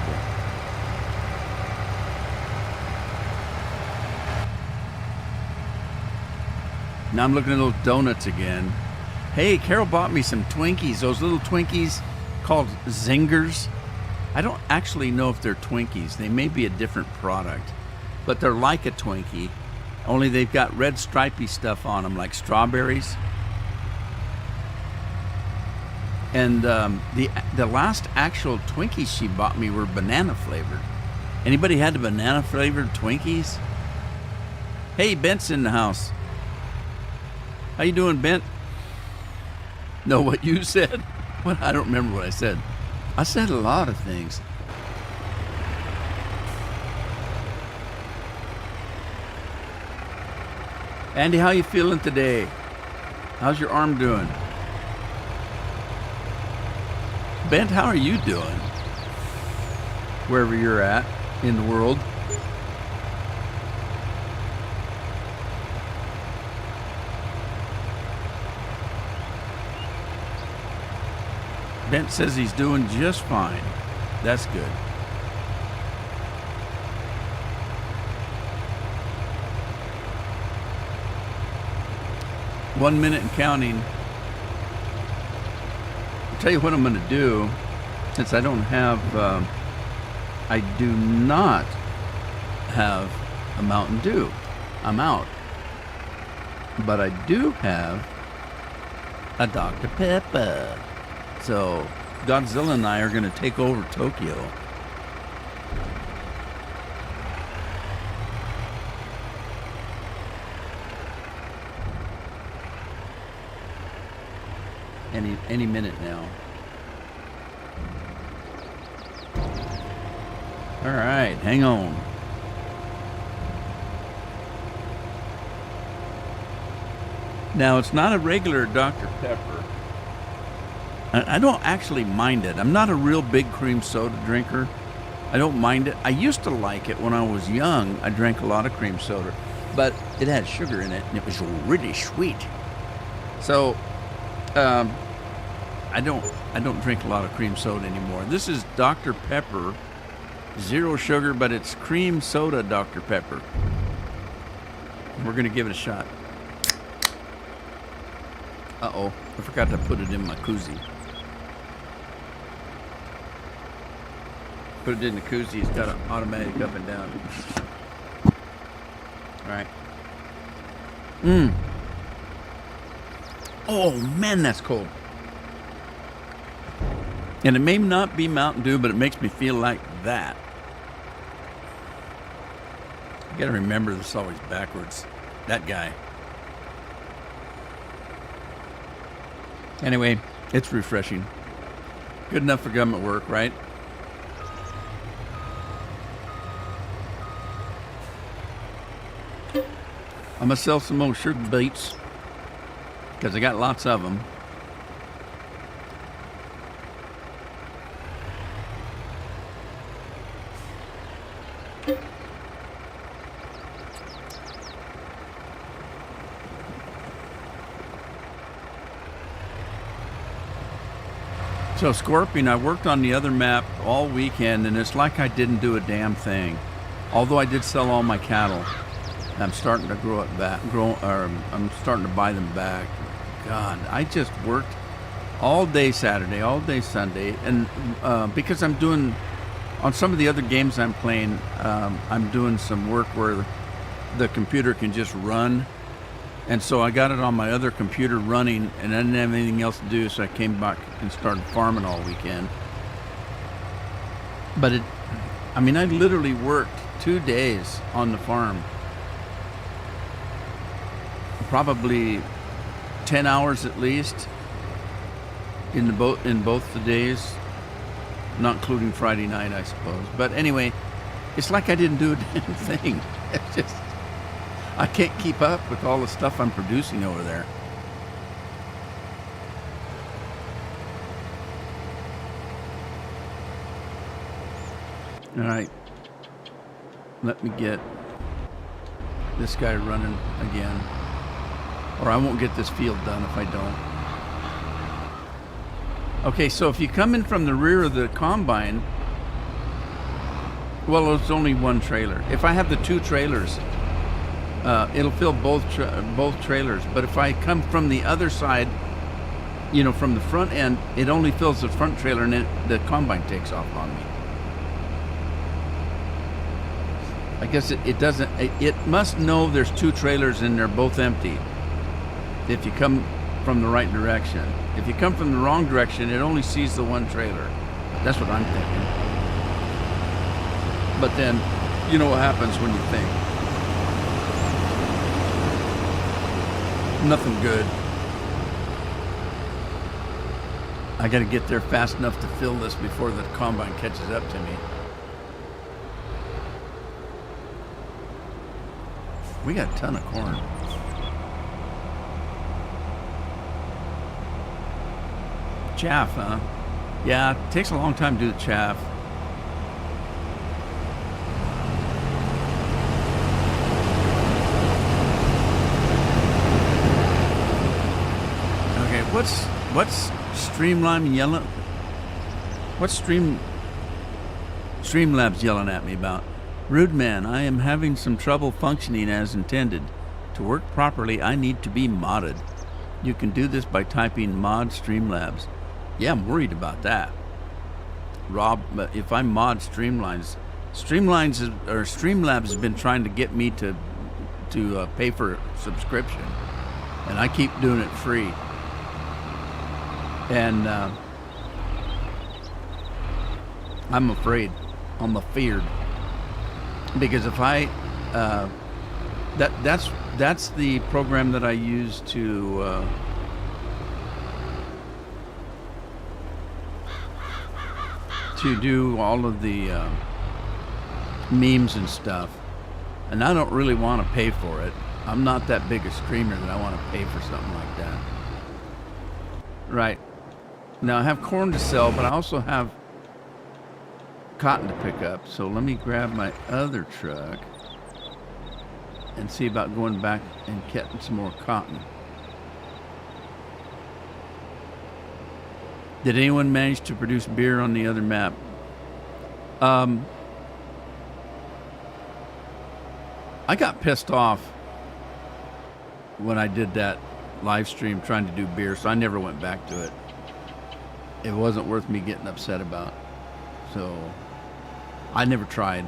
Now I'm looking at those donuts again. Hey, Carol bought me some Twinkies. Those little Twinkies called Zingers. I don't actually know if they're Twinkies. They may be a different product. But they're like a Twinkie, only they've got red stripy stuff on them, like strawberries. And the last actual Twinkies she bought me were banana flavored. Anybody had the banana flavored Twinkies? Hey, Bent's in the house. How you doing, Bent? Know what you said? What? I don't remember what I said. I said a lot of things. Andy, how you feeling today? How's your arm doing? Bent, how are you doing? Wherever you're at in the world. Bent says he's doing just fine. That's good. One minute and counting. I'll tell you what I'm going to do. Since I don't have, I do not have a Mountain Dew. I'm out. But I do have a Dr. Pepper. So Godzilla and I are going to take over Tokyo. Any minute now. All right, hang on. Now, it's not a regular Dr. Pepper. I don't actually mind it. I'm not a real big cream soda drinker. I don't mind it. I used to like it when I was young. I drank a lot of cream soda, but it had sugar in it, and it was really sweet. So, I don't drink a lot of cream soda anymore. This is Dr. Pepper, zero sugar, but it's cream soda Dr. Pepper. We're gonna give it a shot. Uh-oh, I forgot to put it in my koozie. Put it in the koozie, it's got an automatic up and down. All right. Oh man, that's cold. And it may not be Mountain Dew, but it makes me feel like that. You gotta remember this is always backwards. That guy. Anyway, it's refreshing. Good enough for government work, right? I'm gonna sell some more sugar beets because I got lots of them. So Scorpion, I worked on the other map all weekend, and it's like I didn't do a damn thing. Although I did sell all my cattle, I'm starting to grow it back. I'm starting to buy them back. God, I just worked all day Saturday, all day Sunday, and because I'm doing on some of the other games I'm playing, I'm doing some work where the computer can just run. And so I got it on my other computer running, and I didn't have anything else to do, so I came back and started farming all weekend. But I literally worked 2 days on the farm. Probably 10 hours at least in both the days, not including Friday night, I suppose. But anyway, it's like I didn't do a damn thing. It's just, I can't keep up with all the stuff I'm producing over there. All right, let me get this guy running again, or I won't get this field done if I don't. Okay, so if you come in from the rear of the combine, well, it's only one trailer. If I have the 2 trailers, it'll fill both trailers. But if I come from the other side, from the front end, it only fills the front trailer, and the combine takes off on me. I guess it doesn't. It must know there's 2 trailers and they're both empty. If you come from the right direction. If you come from the wrong direction, it only sees the 1 trailer. That's what I'm thinking. But then, you know what happens when you think. Nothing good. I got to get there fast enough to fill this before the combine catches up to me. We got a ton of corn. Chaff, huh? Yeah, it takes a long time to do the chaff. Okay, what's Streamline yelling? What's Streamlabs yelling at me about? Rude man, I am having some trouble functioning as intended. To work properly, I need to be modded. You can do this by typing mod Streamlabs. Yeah, I'm worried about that. Rob, if I mod Streamlabs has been trying to get me to pay for a subscription, and I keep doing it free. And I'm afraid. I'm afeared. Because if I that's the program that I use to do all of the memes and stuff, and I don't really want to pay for it. I'm not that big a streamer that I want to pay for something like that. Right. Now I have corn to sell, but I also have cotton to pick up. So let me grab my other truck and see about going back and getting some more cotton. Did anyone manage to produce beer on the other map? I got pissed off when I did that live stream trying to do beer, so I never went back to it. It wasn't worth me getting upset about. So I never tried.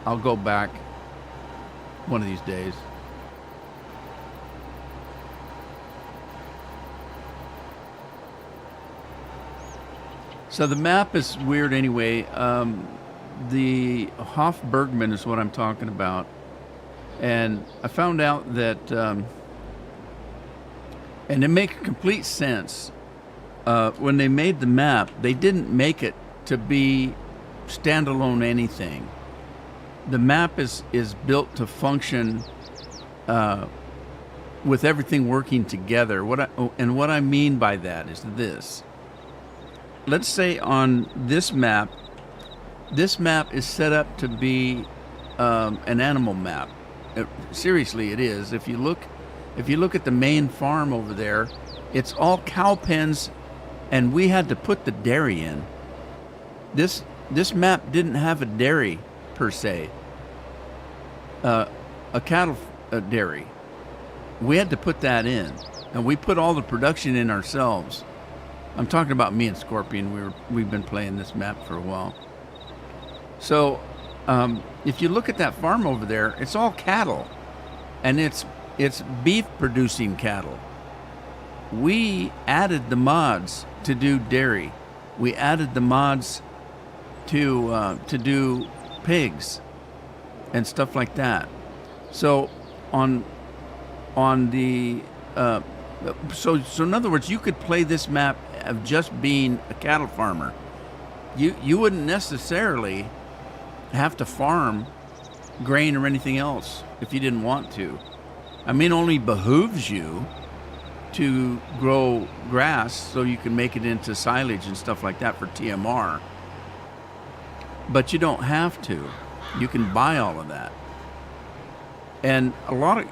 I'll go back one of these days. So the map is weird anyway. The Hofbergman is what I'm talking about. And I found out that, and it makes complete sense. When they made the map, they didn't make it to be standalone anything. The map is built to function with everything working together. What I mean by that is this. Let's say on this map is set up to be an animal map. Seriously, it is. If you look at the main farm over there, it's all cow pens, and we had to put the dairy in. This map didn't have a dairy per se, a cattle dairy. We had to put that in, and we put all the production in ourselves. I'm talking about me and Scorpion. We've been playing this map for a while. So if you look at that farm over there, it's all cattle. and it's beef producing cattle. We added the mods to do dairy. We added the mods to do pigs and stuff like that. So on the so in other words, you could play this map of just being a cattle farmer. You wouldn't necessarily have to farm grain or anything else if you didn't want to. I mean, it only behooves you to grow grass so you can make it into silage and stuff like that for TMR. But you don't have to. You can buy all of that. And a lot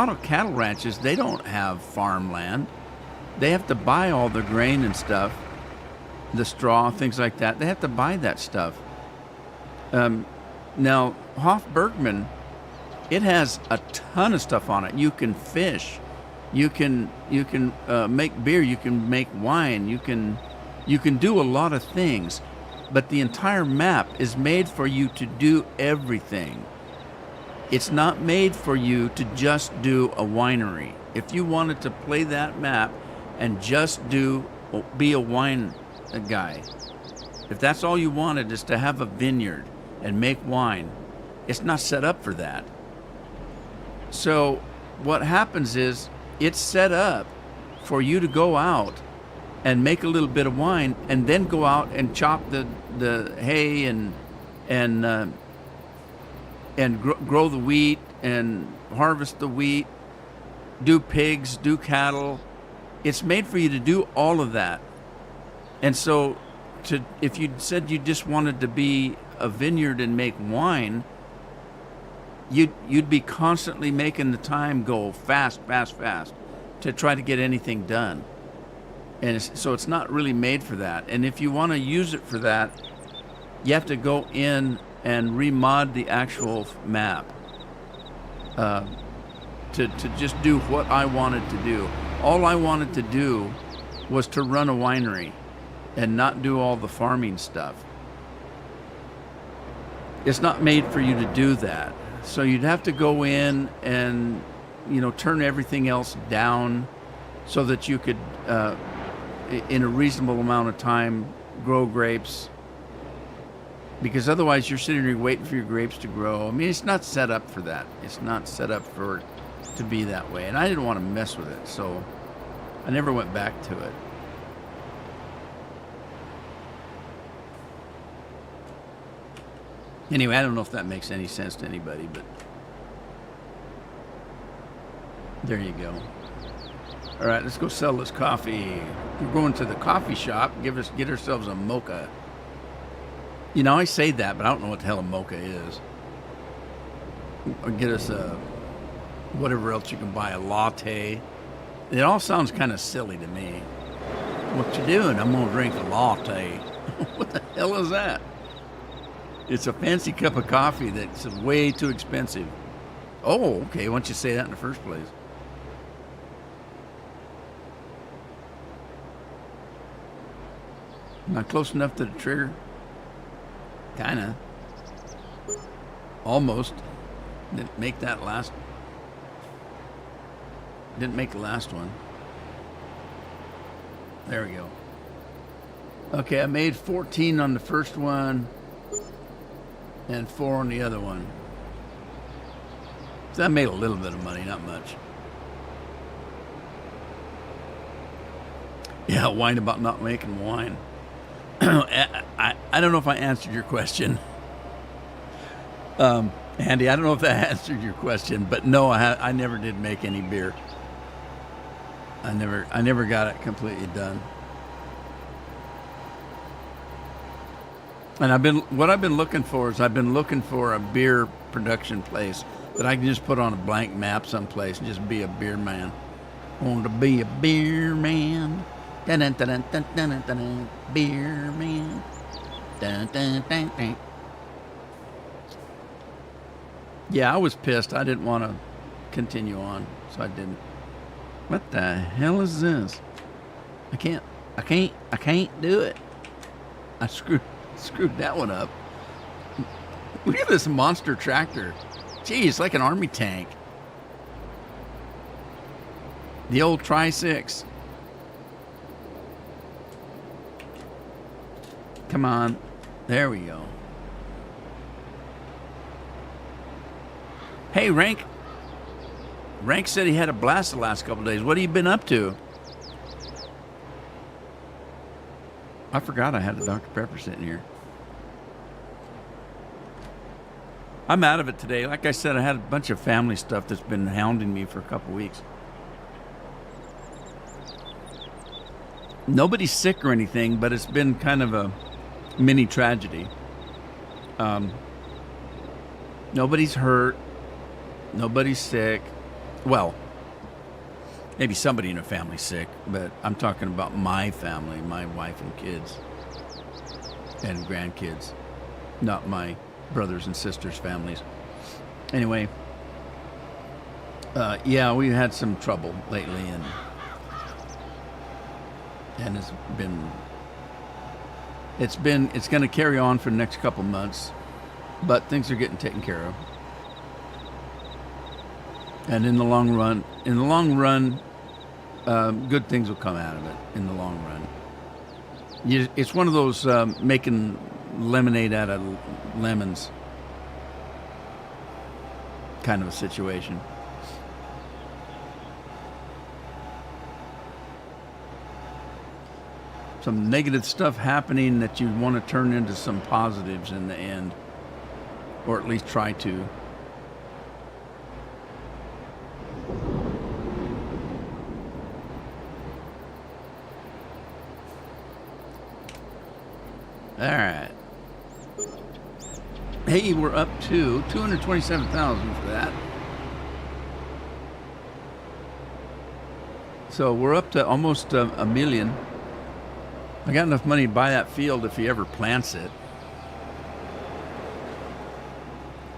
of cattle ranches, they don't have farmland. They have to buy all their grain and stuff, the straw, things like that. They have to buy that stuff. Now, Hoff-Bergman, it has a ton of stuff on it. You can fish, you can make beer, you can make wine, you can do a lot of things. But the entire map is made for you to do everything. It's not made for you to just do a winery. If you wanted to play that map and just be a wine guy, if that's all you wanted is to have a vineyard and make wine, it's not set up for that. So what happens is it's set up for you to go out and make a little bit of wine and then go out and chop the hay and grow the wheat and harvest the wheat, do pigs, do cattle. It's made for you to do all of that. And so if you said you just wanted to be a vineyard and make wine, you'd be constantly making the time go fast to try to get anything done. And so it's not really made for that. And if you want to use it for that, you have to go in and remod the actual map to just do what I wanted to do. All I wanted to do was to run a winery and not do all the farming stuff. It's not made for you to do that. So you'd have to go in and, turn everything else down so that you could, in a reasonable amount of time, grow grapes. Because otherwise you're sitting there waiting for your grapes to grow. I mean, it's not set up for that. It's not set up to be that way. And I didn't want to mess with it, so I never went back to it. Anyway, I don't know if that makes any sense to anybody, but there you go. All right, let's go sell this coffee. We're going to the coffee shop, get ourselves a mocha. I say that, but I don't know what the hell a mocha is. Or get us a whatever else you can buy, a latte. It all sounds kind of silly to me. What you doing? I'm gonna drink a latte. What the hell is that? It's a fancy cup of coffee that's way too expensive. Oh, okay. Why don't you say that in the first place? Not close enough to the trigger? Kinda. Almost. Didn't make the last one. There we go. Okay, I made 14 on the first one and 4 on the other one. So I made a little bit of money, not much. Yeah, whine about not making wine. I don't know if I answered your question. Andy, I don't know if that answered your question, but no, I never did make any beer. I never got it completely done. And what I've been looking for is a beer production place that I can just put on a blank map someplace and just be a beer man. I want to be a beer man. Dun, dun, dun, dun, dun, dun, dun, beer man. Dun, dun, dun, dun. Yeah, I was pissed. I didn't want to continue on, so I didn't. What the hell is this? I can't do it. I screwed that one up. Look at this monster tractor. Gee, it's like an army tank. The old Tri-6. Come on. There we go. Hey, Rank. Rank said he had a blast the last couple of days. What have you been up to? I forgot I had a Dr. Pepper sitting here. I'm out of it today. Like I said, I had a bunch of family stuff that's been hounding me for a couple weeks. Nobody's sick or anything, but it's been kind of a mini tragedy. Nobody's hurt. Nobody's sick. Well, maybe somebody in a family's sick, but I'm talking about my family, my wife and kids and grandkids, not my brothers and sisters' families. Anyway, yeah, we had some trouble lately, and it's going to carry on for the next couple months, but things are getting taken care of. And in the long run, good things will come out of it in the long run. It's one of those making lemonade out of lemons kind of a situation. Some negative stuff happening that you want to turn into some positives in the end, or at least try to. All right. Hey, we're up to 227,000 for that. So we're up to almost a million. I got enough money to buy that field if he ever plants it.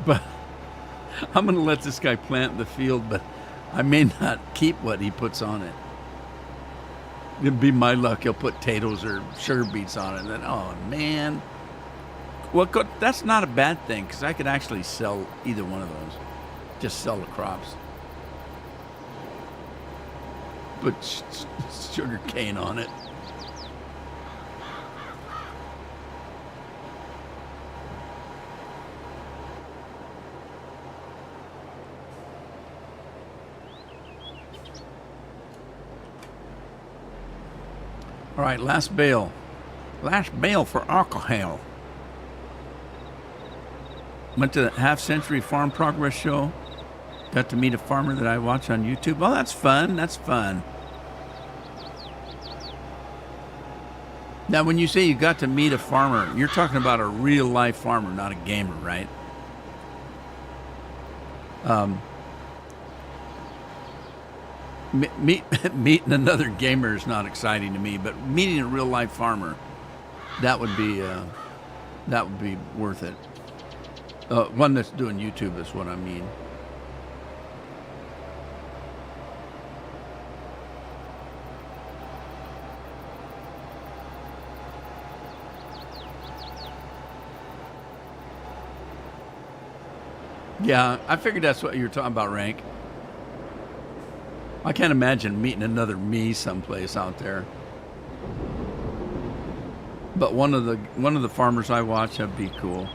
But I'm going to let this guy plant the field, but I may not keep what he puts on it. It'd be my luck. He'll put potatoes or sugar beets on it. And then, oh, man. Well, that's not a bad thing, because I could actually sell either one of those. Just sell the crops. Put sugar cane on it. All right, last bale. Last bale for alcohol. Went to the Half Century Farm Progress Show. Got to meet a farmer that I watch on YouTube. Oh, that's fun. That's fun. Now, when you say you got to meet a farmer, you're talking about a real-life farmer, not a gamer, right? Meeting another gamer is not exciting to me, but meeting a real life farmer, that would be worth it. One that's doing YouTube is what I mean. Yeah, I figured that's what you were talking about, Rank. I can't imagine meeting another me someplace out there. But one of the farmers I watch, that'd be cool.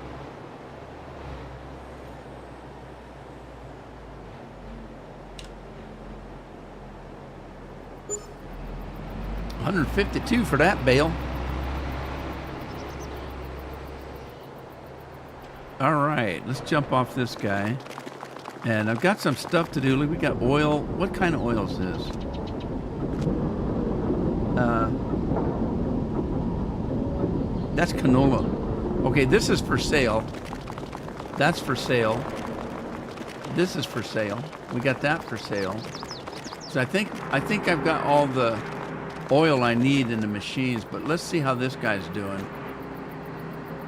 $152 for that bale. All right, let's jump off this guy. And I've got some stuff to do. We got oil. What kind of oil is this? That's canola. Okay, this is for sale. That's for sale. This is for sale. We got that for sale. So I think I've got all the oil I need in the machines, but let's see how this guy's doing.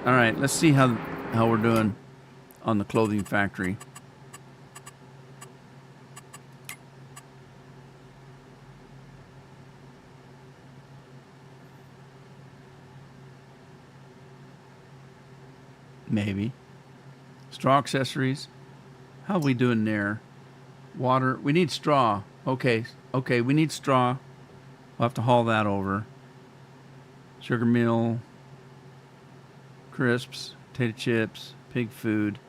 All right, let's see how we're doing on the clothing factory. Maybe. Straw accessories. How are we doing there? Water. We need straw. Okay, okay, we need straw. We'll have to haul that over. Sugar meal, crisps, potato chips, pig food.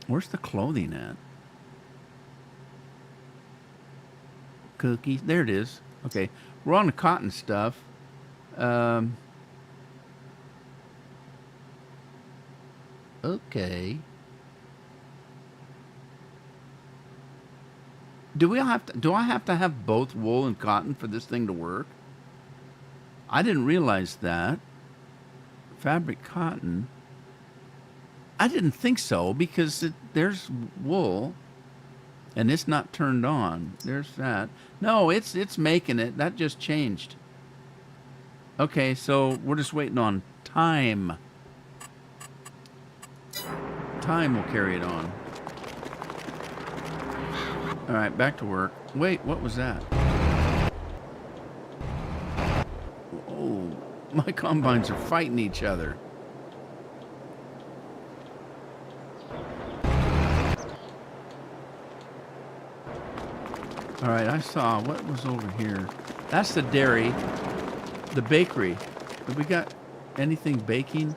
Where's the clothing at? Cookies. There it is. Okay, we're on the cotton stuff. Okay. Do I have to have both wool and cotton for this thing to work? I didn't realize that. Fabric cotton. I didn't think so because there's wool and it's not turned on. There's that. No, it's making it. That just changed. Okay, so we're just waiting on time. Time will carry it on. All right, back to work. Wait, what was that? Oh, my combines are fighting each other. All right, I saw what was over here. That's the dairy, the bakery. Have we got anything baking?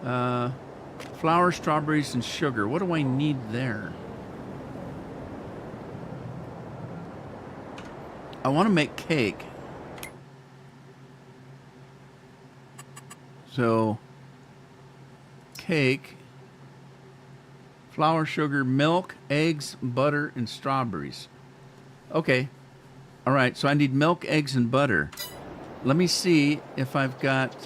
Flour, strawberries, and sugar. What do I need there? I want to make cake. So, cake, flour, sugar, milk, eggs, butter, and strawberries. Okay. All right, so I need milk, eggs, and butter. Let me see if I've got,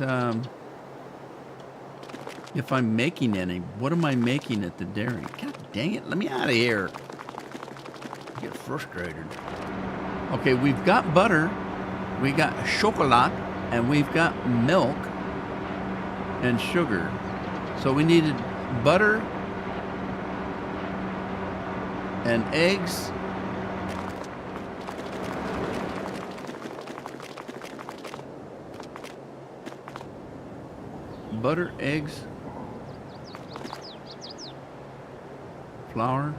if I'm making any. What am I making at the dairy? God dang it, let me out of here. I get frustrated. Okay, we've got butter, we got chocolate, and we've got milk and sugar. So we needed butter and eggs. Butter, eggs, flour.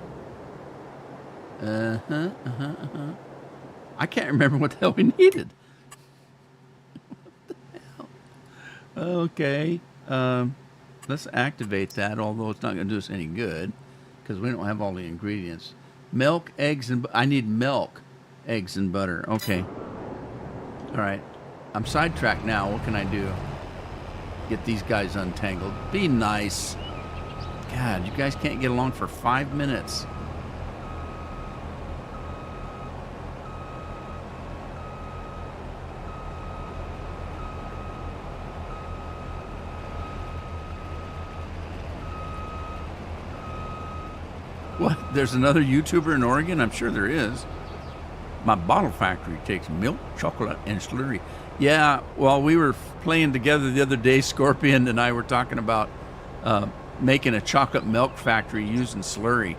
I can't remember what the hell we needed. What the hell? Okay. Let's activate that, although it's not going to do us any good because we don't have all the ingredients. Milk, eggs, and I need milk, eggs, and butter. Okay. All right. I'm sidetracked now. What can I do? Get these guys untangled. Be nice. God, you guys can't get along for 5 minutes. What? There's another YouTuber in Oregon? I'm sure there is. My bottle factory takes milk, chocolate, and slurry. Yeah, well, we were playing together the other day. Scorpion and I were talking about making a chocolate milk factory using slurry.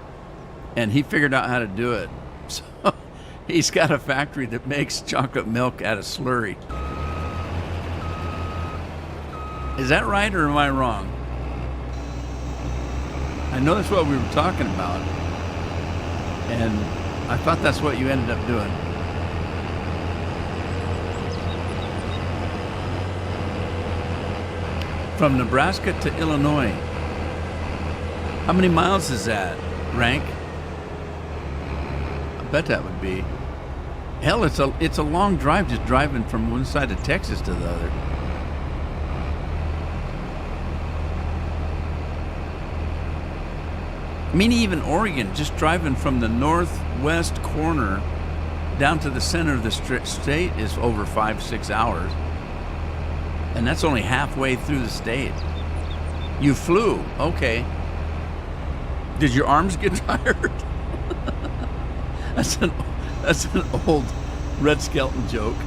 And he figured out how to do it. So he's got a factory that makes chocolate milk out of slurry. Is that right or am I wrong? I know that's what we were talking about. And I thought that's what you ended up doing. From Nebraska to Illinois. How many miles is that, Rank? I bet that would be. Hell, it's a long drive just driving from one side of Texas to the other. I mean, even Oregon, just driving from the northwest corner down to the center of the state is over 5-6 hours. And that's only halfway through the state. You flew. Okay. Did your arms get tired? That's an old Red Skelton joke.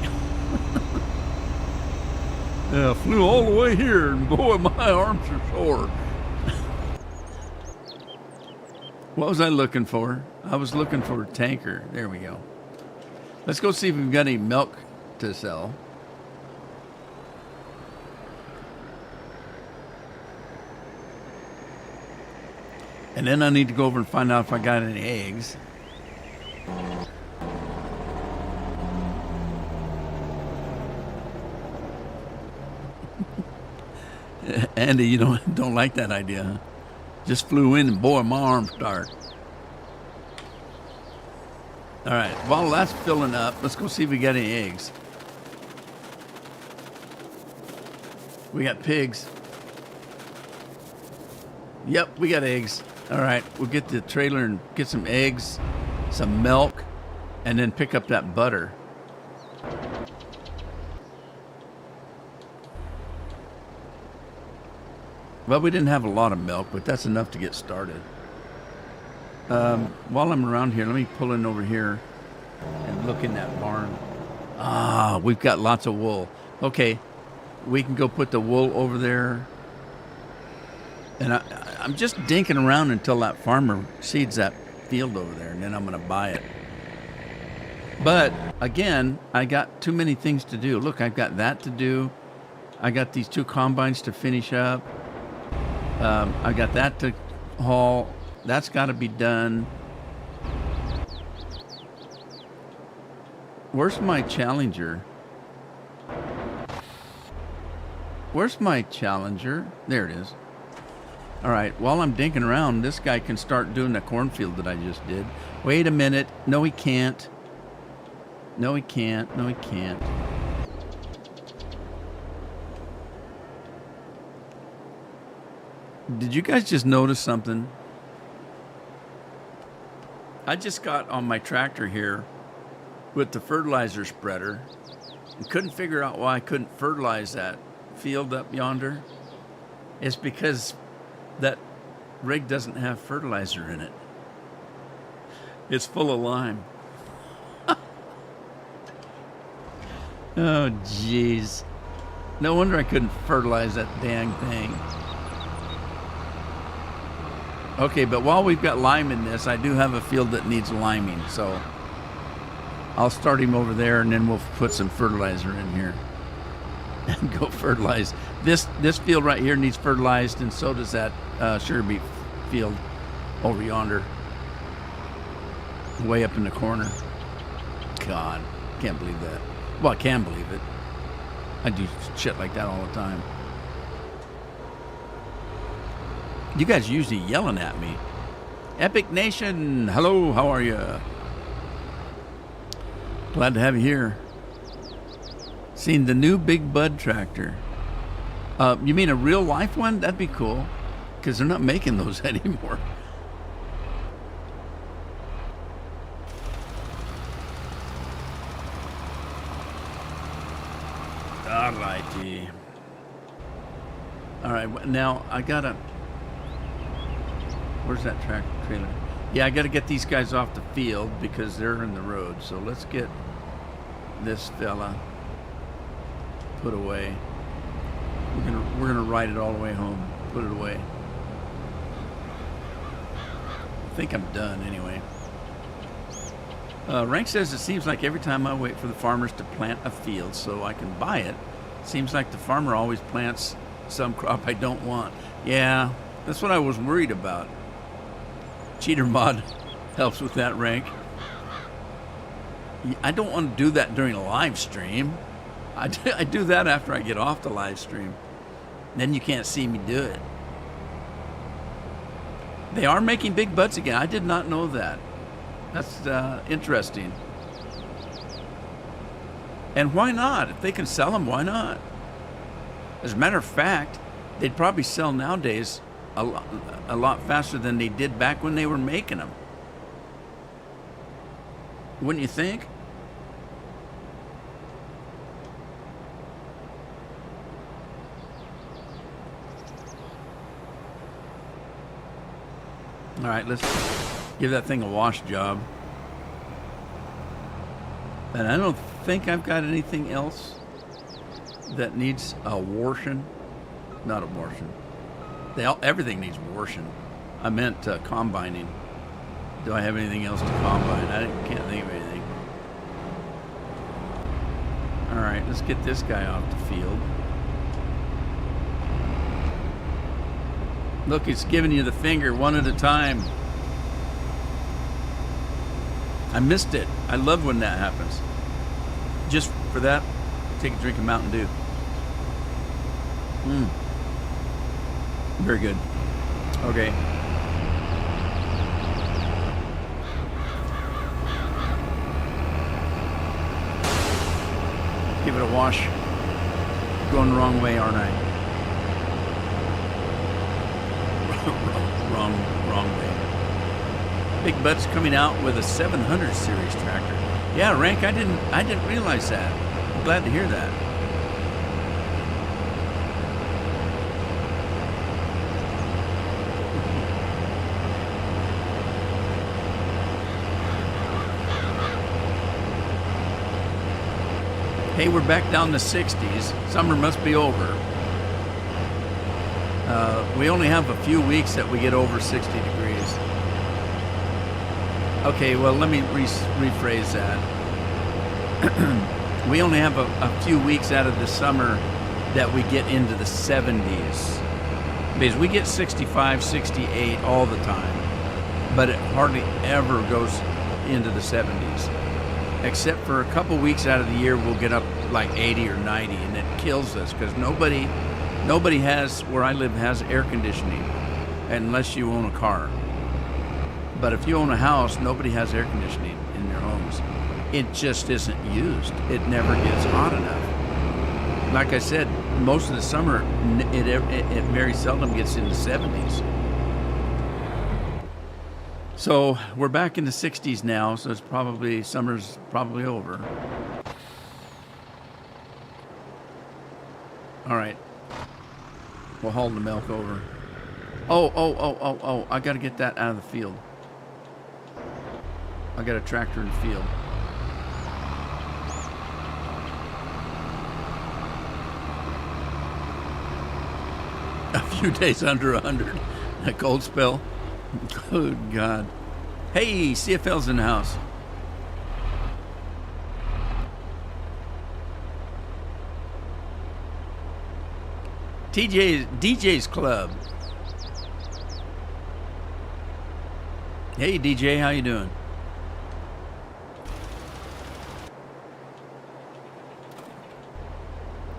Yeah, I flew all the way here, and boy, my arms are sore. What was I looking for? I was looking for a tanker. There we go. Let's go see if we've got any milk to sell. And then I need to go over and find out if I got any eggs. Andy, you don't like that idea, huh? Just flew in and boy, my arm's dark. All right, while that's filling up, let's go see if we got any eggs. We got pigs. Yep, we got eggs. All right, we'll get the trailer and get some eggs, some milk, and then pick up that butter. Well, we didn't have a lot of milk, but that's enough to get started. While I'm around here, let me pull in over here and look in that barn. Ah, we've got lots of wool. Okay, we can go put the wool over there. And I'm just dinking around until that farmer seeds that field over there, and then I'm going to buy it. But, again, I got too many things to do. Look, I've got that to do. I got these 2 combines to finish up. I got that to haul. That's got to be done. Where's my Challenger? Where's my Challenger? There it is. All right, while I'm dinking around, this guy can start doing the cornfield that I just did. Wait a minute. No, he can't. No, he can't. No, he can't. Did you guys just notice something? I just got on my tractor here with the fertilizer spreader and couldn't figure out why I couldn't fertilize that field up yonder. It's because that rig doesn't have fertilizer in it. It's full of lime. Oh, jeez. No wonder I couldn't fertilize that dang thing. Okay, but while we've got lime in this, I do have a field that needs liming, so I'll start him over there, and then we'll put some fertilizer in here and go fertilize. This field right here needs fertilized, and so does that sugar beet field over yonder, way up in the corner. God, can't believe that. Well, I can believe it. I do shit like that all the time. You guys usually yelling at me. Epic Nation, hello, how are you? Glad to have you here. Seen the new Big Bud tractor. You mean a real life one? That'd be cool, because they're not making those anymore. Alrighty. All right, now I gotta. Where's that trailer? Yeah, I got to get these guys off the field because they're in the road. So let's get this fella put away. We're gonna ride it all the way home. Put it away. I think I'm done anyway. Rank says it seems like every time I wait for the farmers to plant a field so I can buy it, it seems like the farmer always plants some crop I don't want. Yeah, that's what I was worried about. Cheater Mod helps with that, Rank. I don't want to do that during a live stream. I do that after I get off the live stream. Then you can't see me do it. They are making big butts again. I did not know that. That's interesting. And why not? If they can sell them, why not? As a matter of fact, they'd probably sell nowadays a lot faster than they did back when they were making them. Wouldn't you think? All right, let's give that thing a wash job. And I don't think I've got anything else that needs a washing. Not a washing. Everything needs washing. I meant combining. Do I have anything else to combine? I can't think of anything. All right, let's get this guy off the field. Look, it's giving you the finger one at a time. I missed it. I love when that happens. Just for that, take a drink of Mountain Dew. Very good. Okay. Give it a wash. Going the wrong way, aren't I? wrong way. Big Butt's coming out with a 700 series tractor. Yeah, Rank, I didn't realize that. I'm glad to hear that. Hey, we're back down to 60s. Summer must be over. We only have a few weeks that we get over 60 degrees. Okay, well, let me rephrase that. We only have a few weeks out of the summer that we get into the 70s. Because we get 65, 68 all the time. But it hardly ever goes into the 70s. Except for a couple weeks out of the year, we'll get up like 80 or 90, and it kills us because nobody has, where I live, has air conditioning unless you own a car. But if you own a house, nobody has air conditioning in their homes. It just isn't used. It never gets hot enough. Like I said, most of the summer, it very seldom gets into 70s. So we're back in the 60s now, so summer's probably over. All right. We'll haul the milk over. Oh, I got to get that out of the field. I got a tractor in the field. A few days under 100. A cold spell. Good God. Hey, CFL's in the house. DJ's Club. Hey, DJ, how you doing?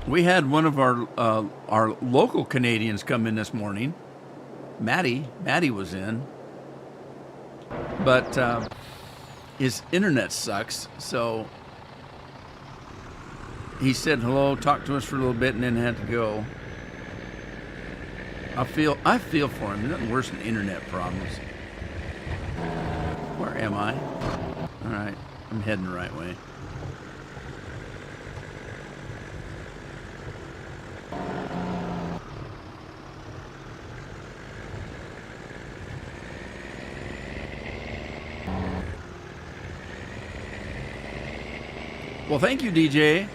We had one of our local Canadians come in this morning. Maddie was in, but his internet sucks, so he said hello, talked to us for a little bit, and then had to go. I feel for him. Nothing worse than internet problems. Where am I? All right, I'm heading the right way. Well, thank you, DJ.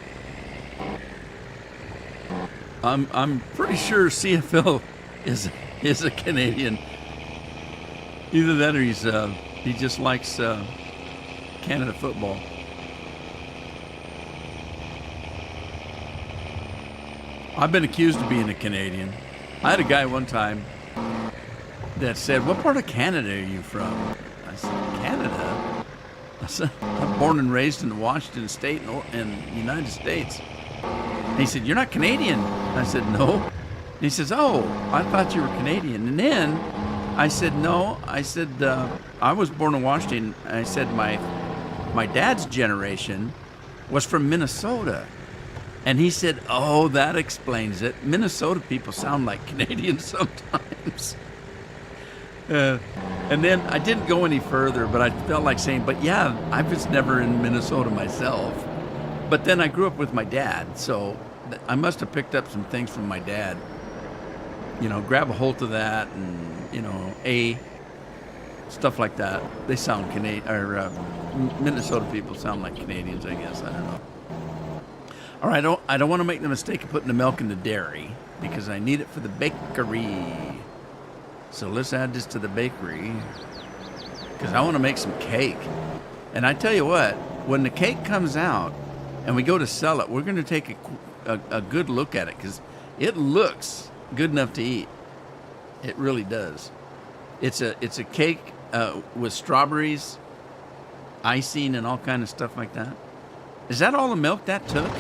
I'm pretty sure CFL is a Canadian. Either that or he just likes Canada football. I've been accused of being a Canadian. I had a guy one time that said, "What part of Canada are you from?" I said, "Canada?" I said, "I'm born and raised in Washington State in the United States." And he said, "You're not Canadian?" I said, "No." And he says, "Oh, I thought you were Canadian." And then I said, "No." I said, "I was born in Washington." I said, my dad's generation was from Minnesota." And he said, "Oh, that explains it. Minnesota people sound like Canadians sometimes." And then I didn't go any further, but I felt like saying, "But yeah, I was never in Minnesota myself." But then I grew up with my dad, so I must have picked up some things from my dad. You know, grab a hold of that, and stuff like that. They sound Canadian, or Minnesota people sound like Canadians, I guess. I don't know. All right, I don't want to make the mistake of putting the milk in the dairy because I need it for the bakery. So let's add this to the bakery because I want to make some cake. And I tell you what, when the cake comes out and we go to sell it, we're going to take a good look at it because it looks good enough to eat. It really does. It's a cake with strawberries, icing, and all kind of stuff like that. Is that all the milk that took?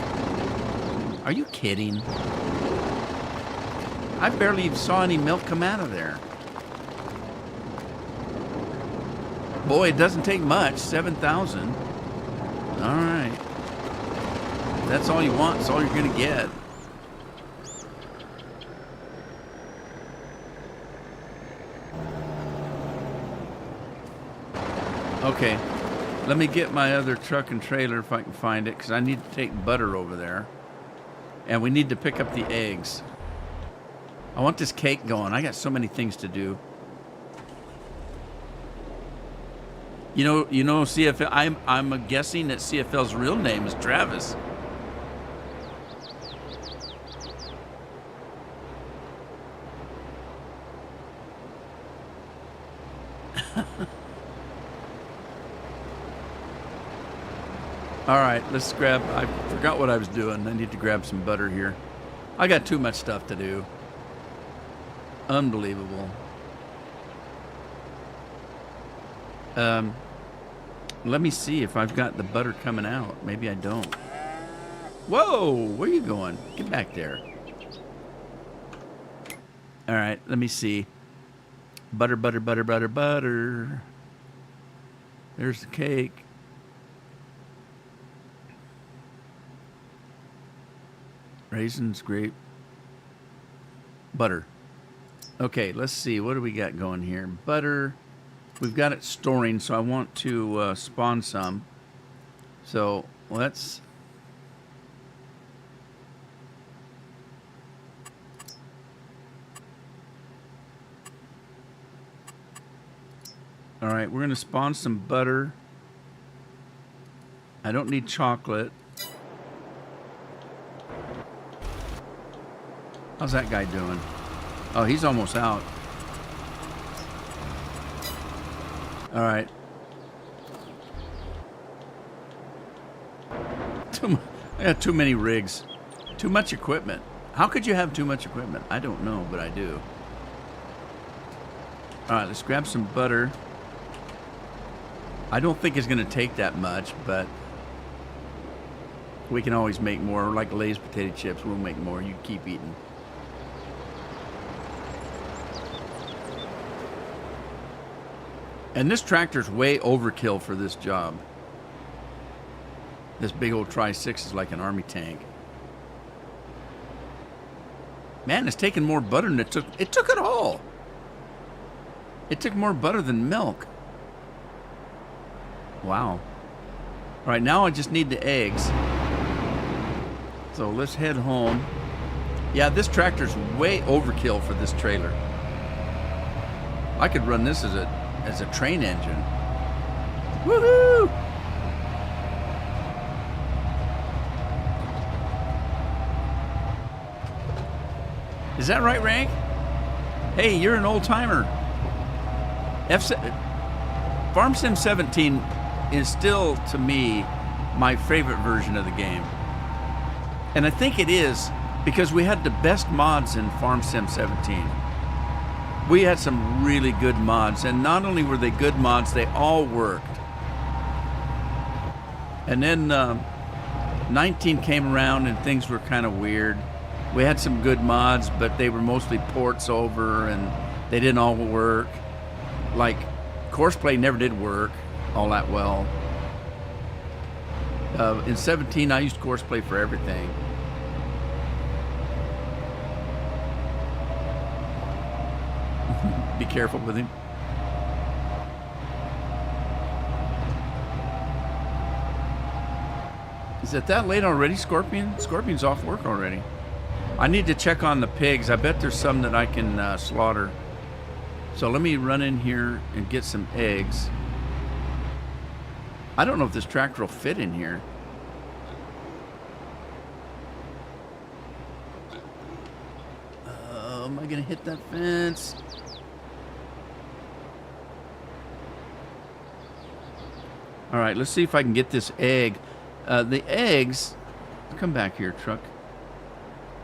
Are you kidding? I barely even saw any milk come out of there. Boy, it doesn't take much. 7,000. All right. That's all you want. It's all you're going to get. Okay. Let me get my other truck and trailer if I can find it, because I need to take butter over there. And we need to pick up the eggs. I want this cake going. I got so many things to do. You know, CFL. I'm guessing that CFL's real name is Travis. All right, let's grab. I forgot what I was doing. I need to grab some butter here. I got too much stuff to do. Unbelievable. Let me see if I've got the butter coming out. Maybe I don't. Whoa, where are you going? Get back there. All right, let me see. Butter, butter, butter, butter, butter. There's the cake. Raisins, grape, butter. Okay, let's see. What do we got going here? Butter. We've got it storing, so I want to spawn some. So let's... All right, we're going to spawn some butter. I don't need chocolate. How's that guy doing? Oh, he's almost out. All right. I got too many rigs. Too much equipment. How could you have too much equipment? I don't know, but I do. All right, let's grab some butter. I don't think it's going to take that much, but we can always make more. Like Lay's potato chips, we'll make more. You keep eating. And this tractor's way overkill for this job. This big old Tri-6 is like an army tank. Man, it's taking more butter than it took. It took it all. It took more butter than milk. Wow. All right, now I just need the eggs. So let's head home. Yeah, this tractor's way overkill for this trailer. I could run this as a train engine. Woohoo! Is that right, Rank? Hey, you're an old timer. Farm Sim 17 is still, to me, my favorite version of the game. And I think it is because we had the best mods in Farm Sim 17. We had some really good mods, and not only were they good mods, they all worked. And then 19 came around and things were kind of weird. We had some good mods, but they were mostly ports over and they didn't all work. Like, Courseplay never did work all that well. In 17, I used Courseplay for everything. Be careful with him. Is it that late already, Scorpion? Scorpion's off work already. I need to check on the pigs. I bet there's some that I can slaughter. So let me run in here and get some eggs. I don't know if this tractor will fit in here. Am I going to hit that fence? All right, let's see if I can get this egg. The eggs... Come back here, truck.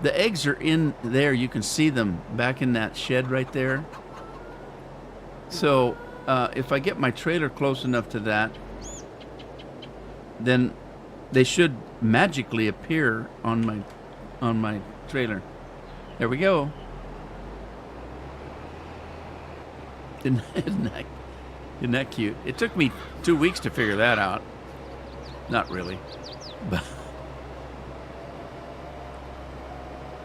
The eggs are in there. You can see them back in that shed right there. So if I get my trailer close enough to that, then they should magically appear on my trailer. There we go. Isn't that cute? It took me 2 weeks to figure that out. Not really, but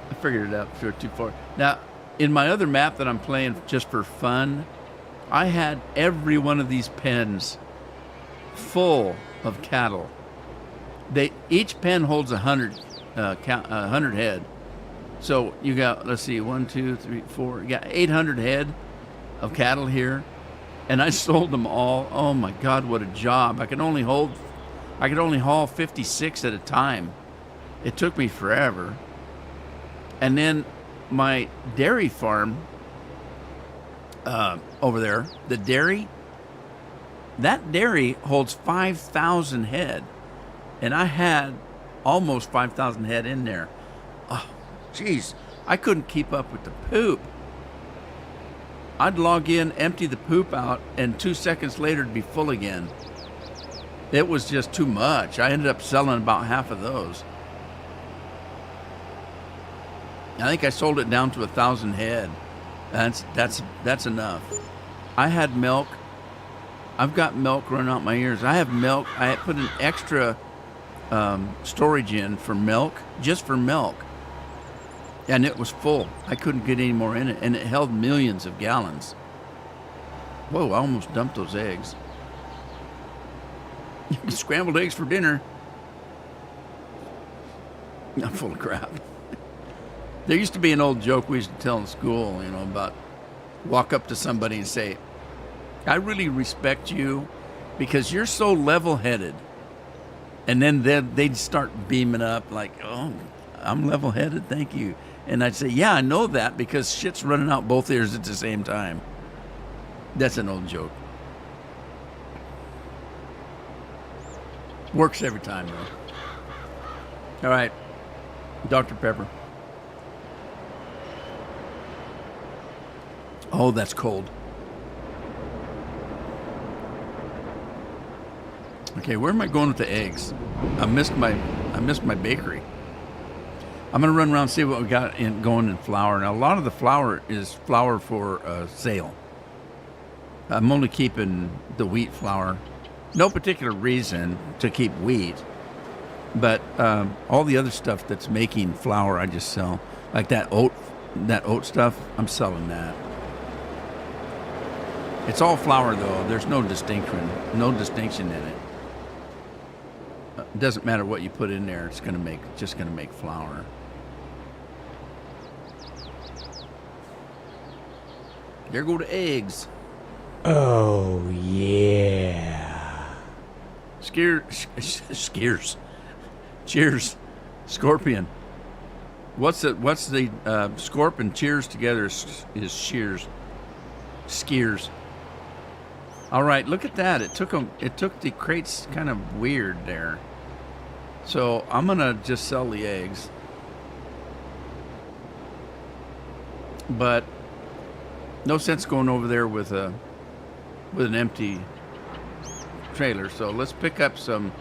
I figured it out before too far. Now, in my other map that I'm playing just for fun, I had every one of these pens full of cattle. Each pen holds 100 head. So you got, let's see, 1, 2, 3, 4. You got 800 head of cattle here, and I sold them all. Oh my God, what a job! I could only haul 56 at a time. It took me forever. And then my dairy farm over there, that dairy holds 5,000 head, and I had almost 5,000 head in there. Oh, jeez, I couldn't keep up with the poop. I'd log in, empty the poop out, and 2 seconds later it'd be full again. It was just too much. I ended up selling about half of those. I think I sold it down to 1,000 head. That's enough. I had milk. I've got milk running out my ears. I have milk. I had put an extra storage in for milk, just for milk. And it was full. I couldn't get any more in it. And it held millions of gallons. Whoa, I almost dumped those eggs. Scrambled eggs for dinner. I'm full of crap. There used to be an old joke we used to tell in school, about walk up to somebody and say, I really respect you because you're so level-headed. And then they'd start beaming up like, oh, I'm level-headed, thank you. And I'd say, yeah, I know that because shit's running out both ears at the same time. That's an old joke. Works every time, though. All right, Dr. Pepper. Oh, that's cold. Okay, where am I going with the eggs? I missed my bakery. I'm gonna run around and see what we got going in flour. Now, a lot of the flour is flour for sale. I'm only keeping the wheat flour. No particular reason to keep wheat, but all the other stuff that's making flour, I just sell. Like that oat stuff, I'm selling that. It's all flour though. There's no distinction in it. It doesn't matter what you put in there. It's just gonna make flour. There go the eggs. Oh yeah. Cheers. Scorpion. What's the scorp and cheers together is shears. Skiers. All right, look at that. It took the crates kind of weird there. So I'm gonna just sell the eggs. But no sense going over there with an empty trailer. So let's pick up some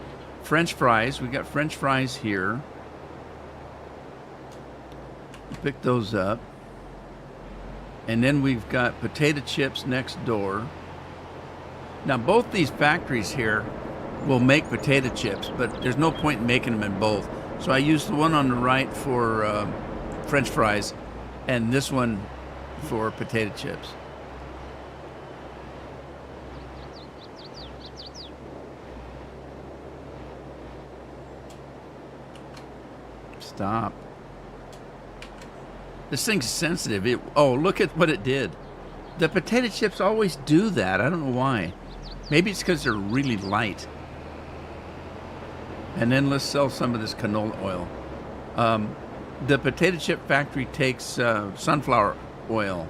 French fries. We got French fries here. Pick those up. And then we've got potato chips next door. Now both these factories here will make potato chips, but there's no point in making them in both. So I use the one on the right for French fries and this one for potato chips. Stop. This thing's sensitive. Oh, look at what it did. The potato chips always do that. I don't know why. Maybe it's because they're really light. And then let's sell some of this canola oil. The potato chip factory takes sunflower oil.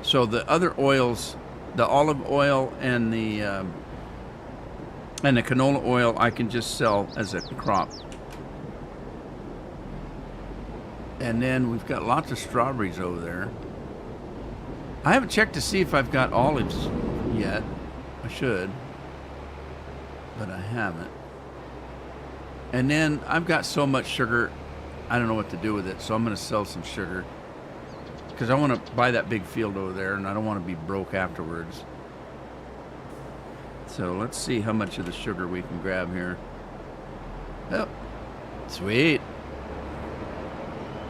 So the other oils, the olive oil and the canola oil, I can just sell as a crop. And then we've got lots of strawberries over there. I haven't checked to see if I've got olives yet. I should, but I haven't. And then I've got so much sugar, I don't know what to do with it, so I'm going to sell some sugar. Because I want to buy that big field over there, and I don't want to be broke afterwards. So let's see how much of the sugar we can grab here. Oh, sweet.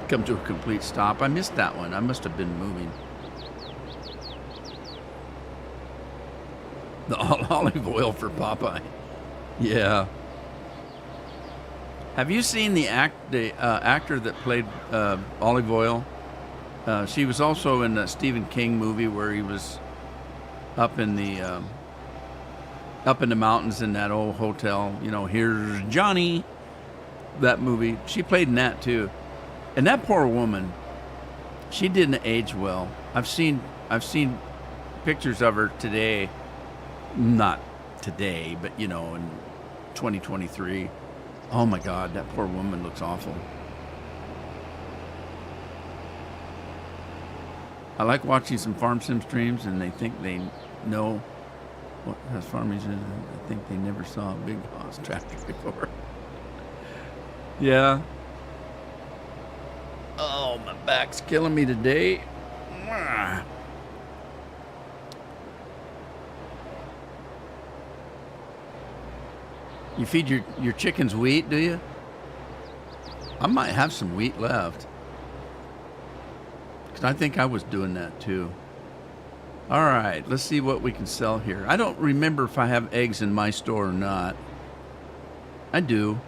Come to a complete stop. I missed that one. I must have been moving. The olive oil for Popeye. Yeah. Have you seen the actor that played Olive Oil? She was also in a Stephen King movie where he was up in the mountains in that old hotel. You know, here's Johnny. That movie. She played in that too. And that poor woman, she didn't age well. I've seen pictures of her today. Not today, but you know, in 2023. Oh my God, that poor woman looks awful. I like watching some farm sim streams, and they think they know what has farming is. I think they never saw a big horse tractor before. Yeah. Oh, my back's killing me today. You feed your chickens wheat, do you? I might have some wheat left. Because I think I was doing that too. All right, let's see what we can sell here. I don't remember if I have eggs in my store or not. I do.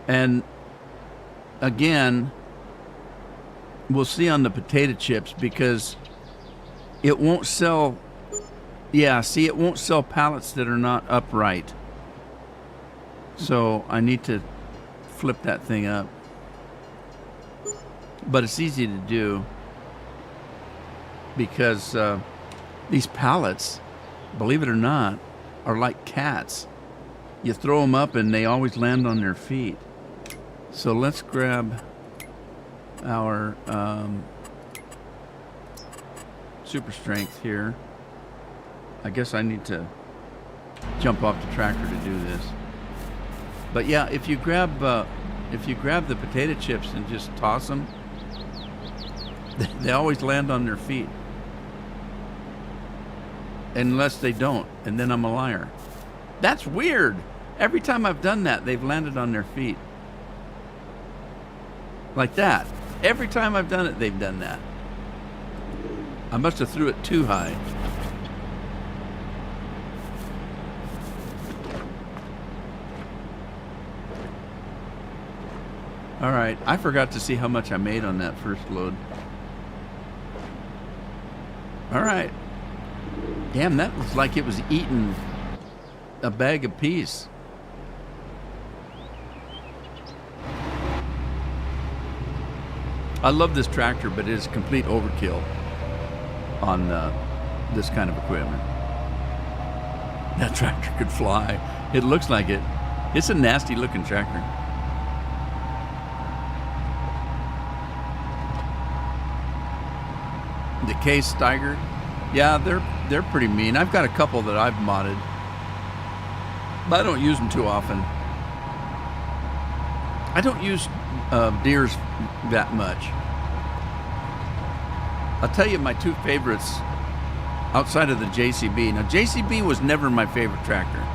And again, we'll see on the potato chips because it won't sell. Yeah, see, it won't sell pallets that are not upright. So I need to flip that thing up. But it's easy to do because these pallets, believe it or not, are like cats. You throw them up and they always land on their feet. So let's grab our super strength here. I guess I need to jump off the tractor to do this. But yeah, if you grab the potato chips and just toss them, they always land on their feet. Unless they don't, and then I'm a liar. That's weird. Every time I've done that, they've landed on their feet. Like that. Every time I've done it, they've done that. I must have threw it too high. All right, I forgot to see how much I made on that first load. All right. Damn, that was like it was eating a bag of peas. I love this tractor, but it is complete overkill on this kind of equipment. That tractor could fly. It looks like it. It's a nasty looking tractor. The Case Steiger, yeah, they're pretty mean. I've got a couple that I've modded, but I don't use them too often. I don't use Deeres that much. I'll tell you my two favorites outside of the JCB. Now, JCB was never my favorite tractor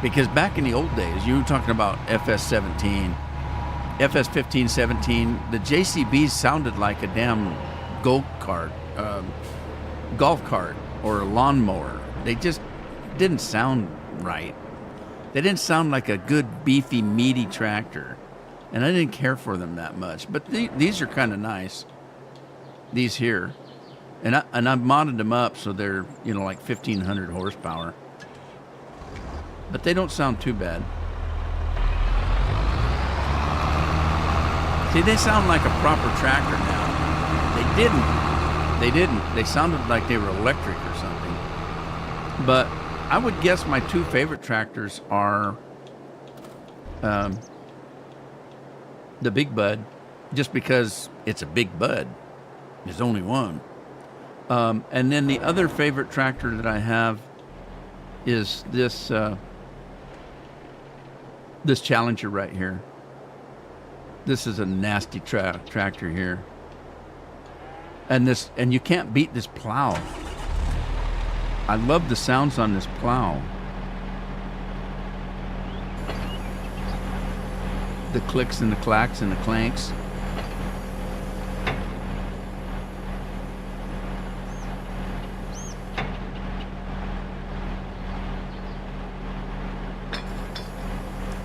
because back in the old days, you were talking about FS17, FS15, 17, the JCBs sounded like a damn go-kart. Golf cart or a lawnmower. They just didn't sound right. They didn't sound like a good, beefy, meaty tractor. And I didn't care for them that much. But these are kind of nice. These here. And I've modded them up so they're, you know, like 1,500 horsepower. But they don't sound too bad. See, they sound like a proper tractor now. They didn't. They sounded like they were electric or something. But I would guess my two favorite tractors are the Big Bud just because it's a big bud. There's only one. And then the other favorite tractor that I have is this this Challenger right here. This is a nasty tractor here. And you can't beat this plow. I love the sounds on this plow. The clicks and the clacks and the clanks.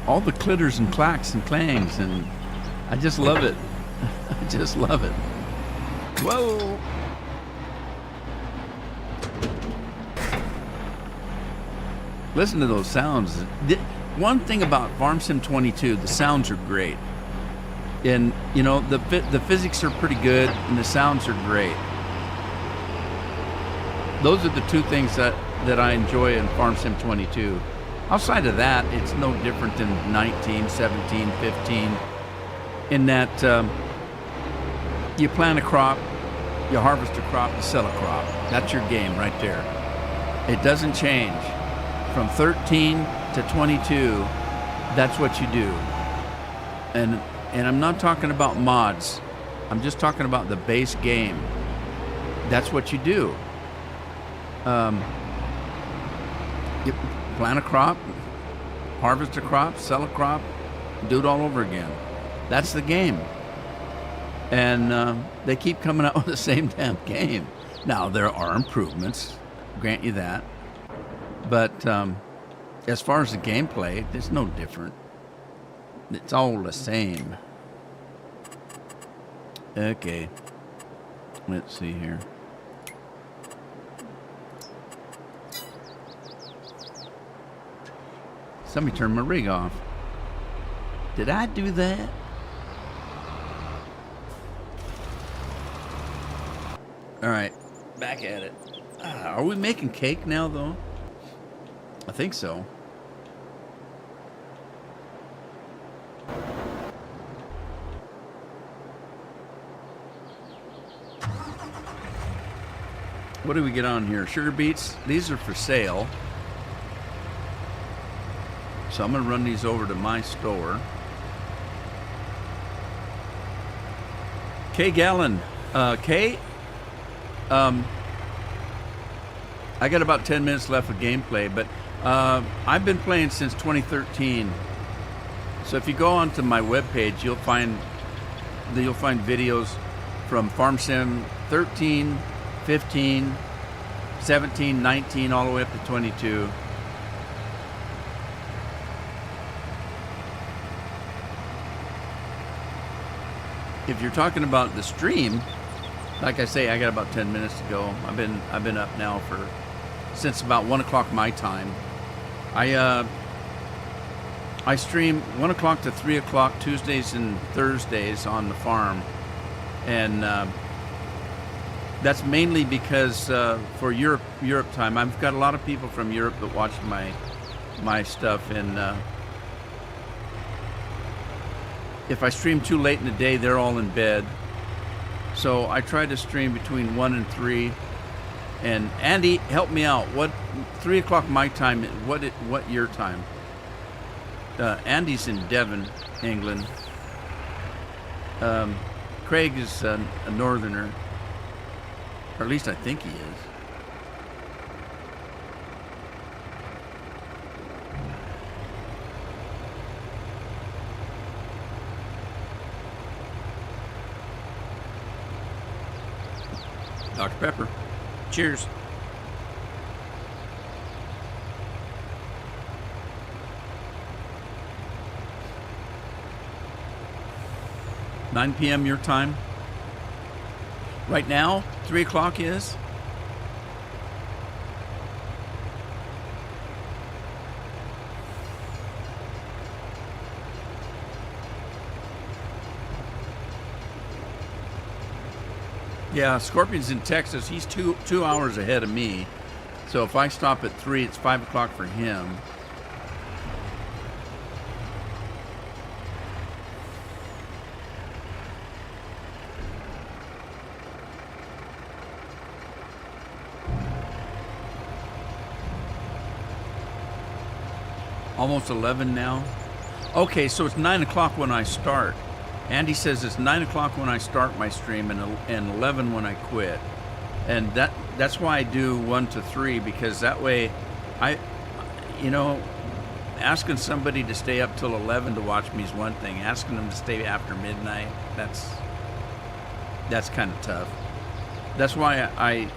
All the clitters and clacks and clangs, and I just love it. I just love it. Whoa! Listen to those sounds. One thing about Farm Sim 22, the sounds are great. And, you know, the physics are pretty good, and the sounds are great. Those are the two things that I enjoy in Farm Sim 22. Outside of that, it's no different than 19, 17, 15, in that you plant a crop, you harvest a crop, you sell a crop. That's your game right there. It doesn't change. From 13 to 22, that's what you do. And I'm not talking about mods. I'm just talking about the base game. That's what you do. You plant a crop, harvest a crop, sell a crop, do it all over again. That's the game. And they keep coming out with the same damn game. Now, there are improvements, grant you that. But as far as the gameplay, it's no different. It's all the same. Okay. Let's see here. Somebody turned my rig off. Did I do that? All right, back at it. Are we making cake now, though? I think so. What do we get on here? Sugar beets. These are for sale. So I'm going to run these over to my store. Kay Gallon. Kay, I got about 10 minutes left of gameplay, but I've been playing since 2013. So if you go onto my webpage, you'll find videos from Farm Sim 13, 15, 17, 19, all the way up to 22. If you're talking about the stream, like I say, I got about 10 minutes to go. I've been up now since about 1 o'clock my time. I stream 1 o'clock to 3 o'clock Tuesdays and Thursdays on the farm, and that's mainly because for Europe time. I've got a lot of people from Europe that watch my stuff, and if I stream too late in the day, they're all in bed. So I try to stream between 1 and 3. And Andy, help me out. What 3 o'clock my time? What your time? Andy's in Devon, England. Craig is a northerner, or at least I think he is. Dr. Pepper. Cheers. (9 p.m. your time. Right now, 3 o'clock is. Yeah, Scorpion's in Texas. He's two hours ahead of me. So if I stop at 3, it's 5 o'clock for him. Almost 11 now. Okay, so it's 9 o'clock when I start. Andy says it's 9 o'clock when I start my stream and 11 when I quit. And that's why I do 1 to 3, because that way asking somebody to stay up till 11 to watch me is one thing. Asking them to stay after midnight, that's kind of tough. That's why I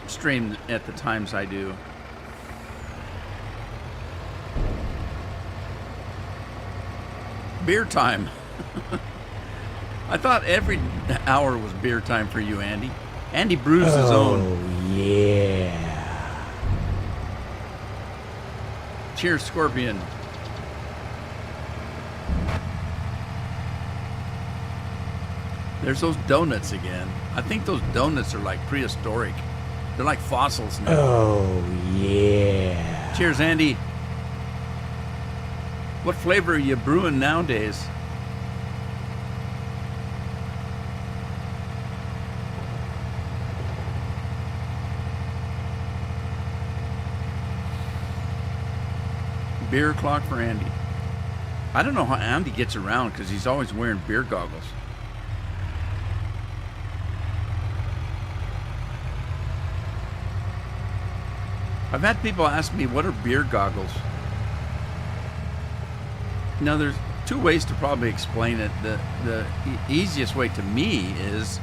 stream at the times I do. Beer time. I thought every hour was beer time for you, Andy. Andy brews his own. Oh, yeah. Cheers, Scorpion. There's those donuts again. I think those donuts are like prehistoric. They're like fossils now. Oh, yeah. Cheers, Andy. What flavor are you brewing nowadays? Beer clock for Andy. I don't know how Andy gets around because he's always wearing beer goggles. I've had people ask me, what are beer goggles? Now, there's two ways to probably explain it. The easiest way to me is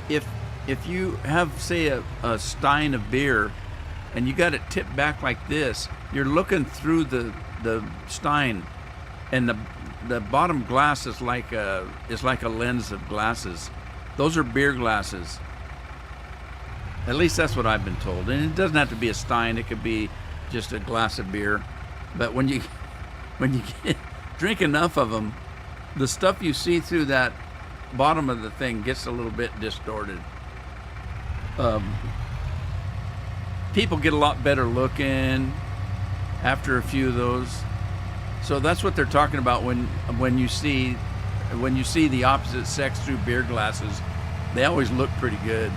if you have, say, a stein of beer and you got it tipped back like this, you're looking through the stein, and the bottom glass is like a lens of glasses. Those are beer glasses. At least that's what I've been told. And it doesn't have to be a stein. It could be just a glass of beer. But when you drink enough of them, the stuff you see through that bottom of the thing gets a little bit distorted. People get a lot better looking after a few of those. So that's what they're talking about when you see the opposite sex through beer glasses. They always look pretty good.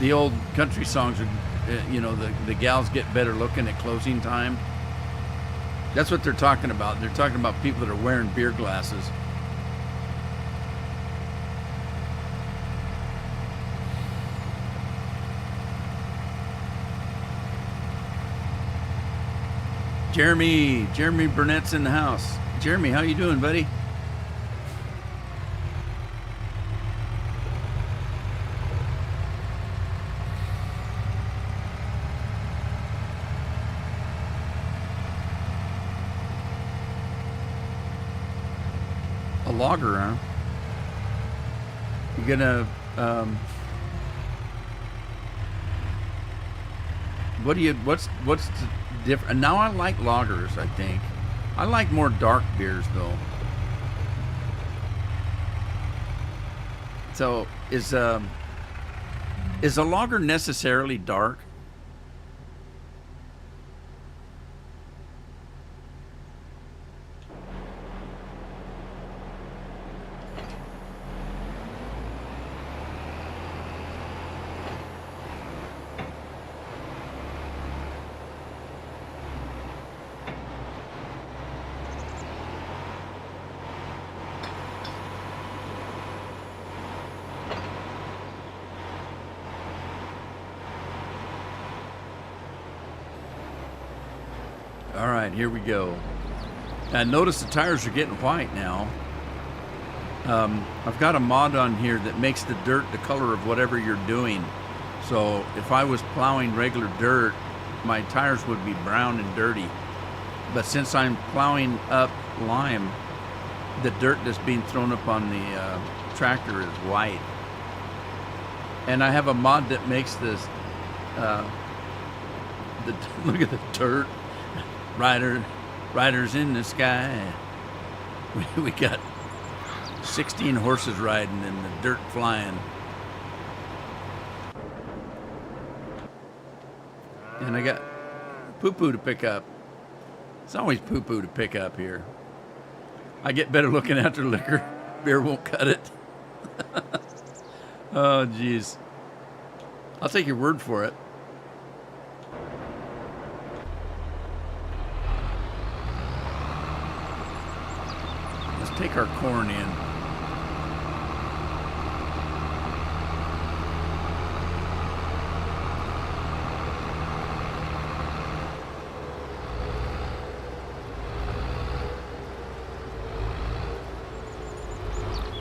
The old country songs are, the gals get better looking at closing time. That's what they're talking about. They're talking about people that are wearing beer glasses. Jeremy Burnett's in the house. Jeremy, how you doing, buddy? A lager, huh? You gonna what's the different? Now I like lagers, I think. I like more dark beers though. So is a lager necessarily dark? All right, here we go. And notice the tires are getting white now. I've got a mod on here that makes the dirt the color of whatever you're doing. So if I was plowing regular dirt, my tires would be brown and dirty. But since I'm plowing up lime, the dirt that's being thrown up on the tractor is white. And I have a mod that makes this, look at the dirt. Riders in the sky. We got 16 horses riding and the dirt flying. And I got poo-poo to pick up. It's always poo-poo to pick up here. I get better looking after liquor. Beer won't cut it. Oh, geez. I'll take your word for it. take our corn in.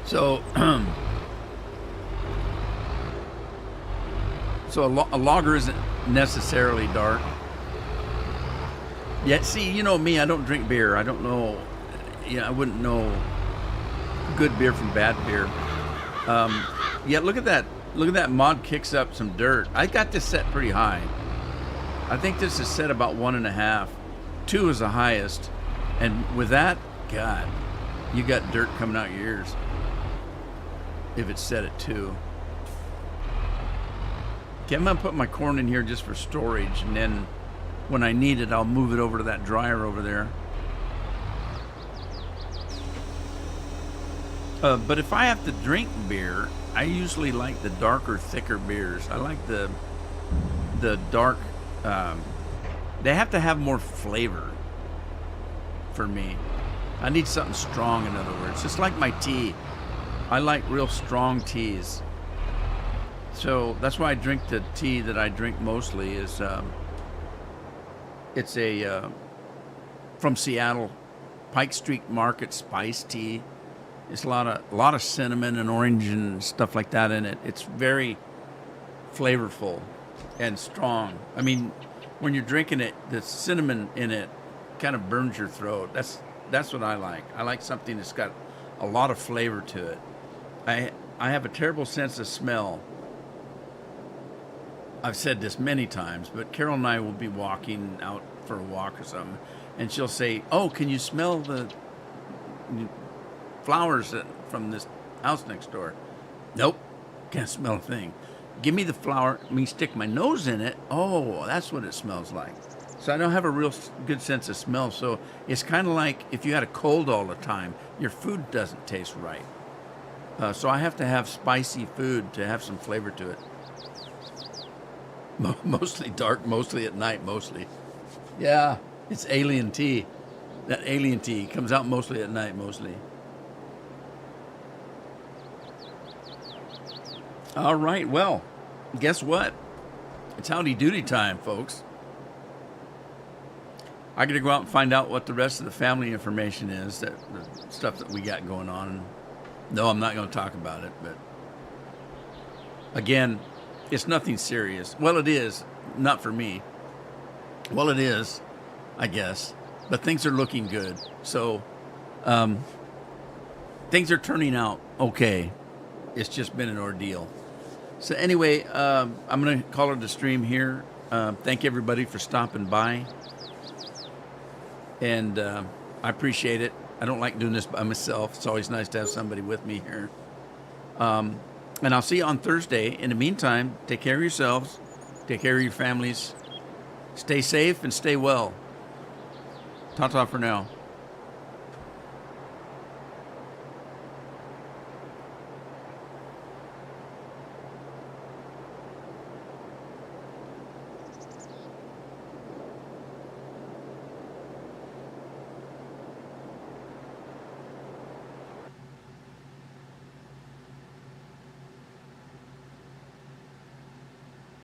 So, a lager isn't necessarily dark. Yet, see, you know me, I don't drink beer. I don't know, I wouldn't know good beer from bad beer. Yet, look at that. Look at that. Mod kicks up some dirt. I got this set pretty high. I think this is set about 1.5. 2 is the highest. And with that, God, you got dirt coming out your ears. If it's set at 2. Okay, I'm gonna put my corn in here just for storage, and then when I need it, I'll move it over to that dryer over there. But if I have to drink beer, I usually like the darker, thicker beers. I like the dark. They have to have more flavor for me. I need something strong, in other words. Just like my tea. I like real strong teas. So that's why I drink the tea that I drink mostly is it's a from Seattle, Pike Street Market Spice Tea. It's a lot of cinnamon and orange and stuff like that in it. It's very flavorful and strong. I mean, when you're drinking it, the cinnamon in it kind of burns your throat. That's what I like. I like something that's got a lot of flavor to it. I have a terrible sense of smell. I've said this many times, but Carol and I will be walking out for a walk or something, and she'll say, "Oh, can you smell the flowers from this house next door?" Nope, can't smell a thing. Give me the flower, stick my nose in it. Oh, that's what it smells like. So I don't have a real good sense of smell. So it's kind of like if you had a cold all the time, your food doesn't taste right. So I have to have spicy food to have some flavor to it. Mostly dark, mostly at night, mostly. Yeah, it's alien tea. That alien tea comes out mostly at night, mostly. All right, well, guess what? It's howdy doody time, folks. I got to go out and find out what the rest of the family information is, the stuff that we got going on. No, I'm not going to talk about it, but again, it's nothing serious. Well, it is, not for me. Well, it is, I guess, but things are looking good. So, things are turning out okay. It's just been an ordeal. So anyway, I'm going to call it a stream here. Thank everybody for stopping by. And I appreciate it. I don't like doing this by myself. It's always nice to have somebody with me here. And I'll see you on Thursday. In the meantime, take care of yourselves. Take care of your families. Stay safe and stay well. Ta-ta for now.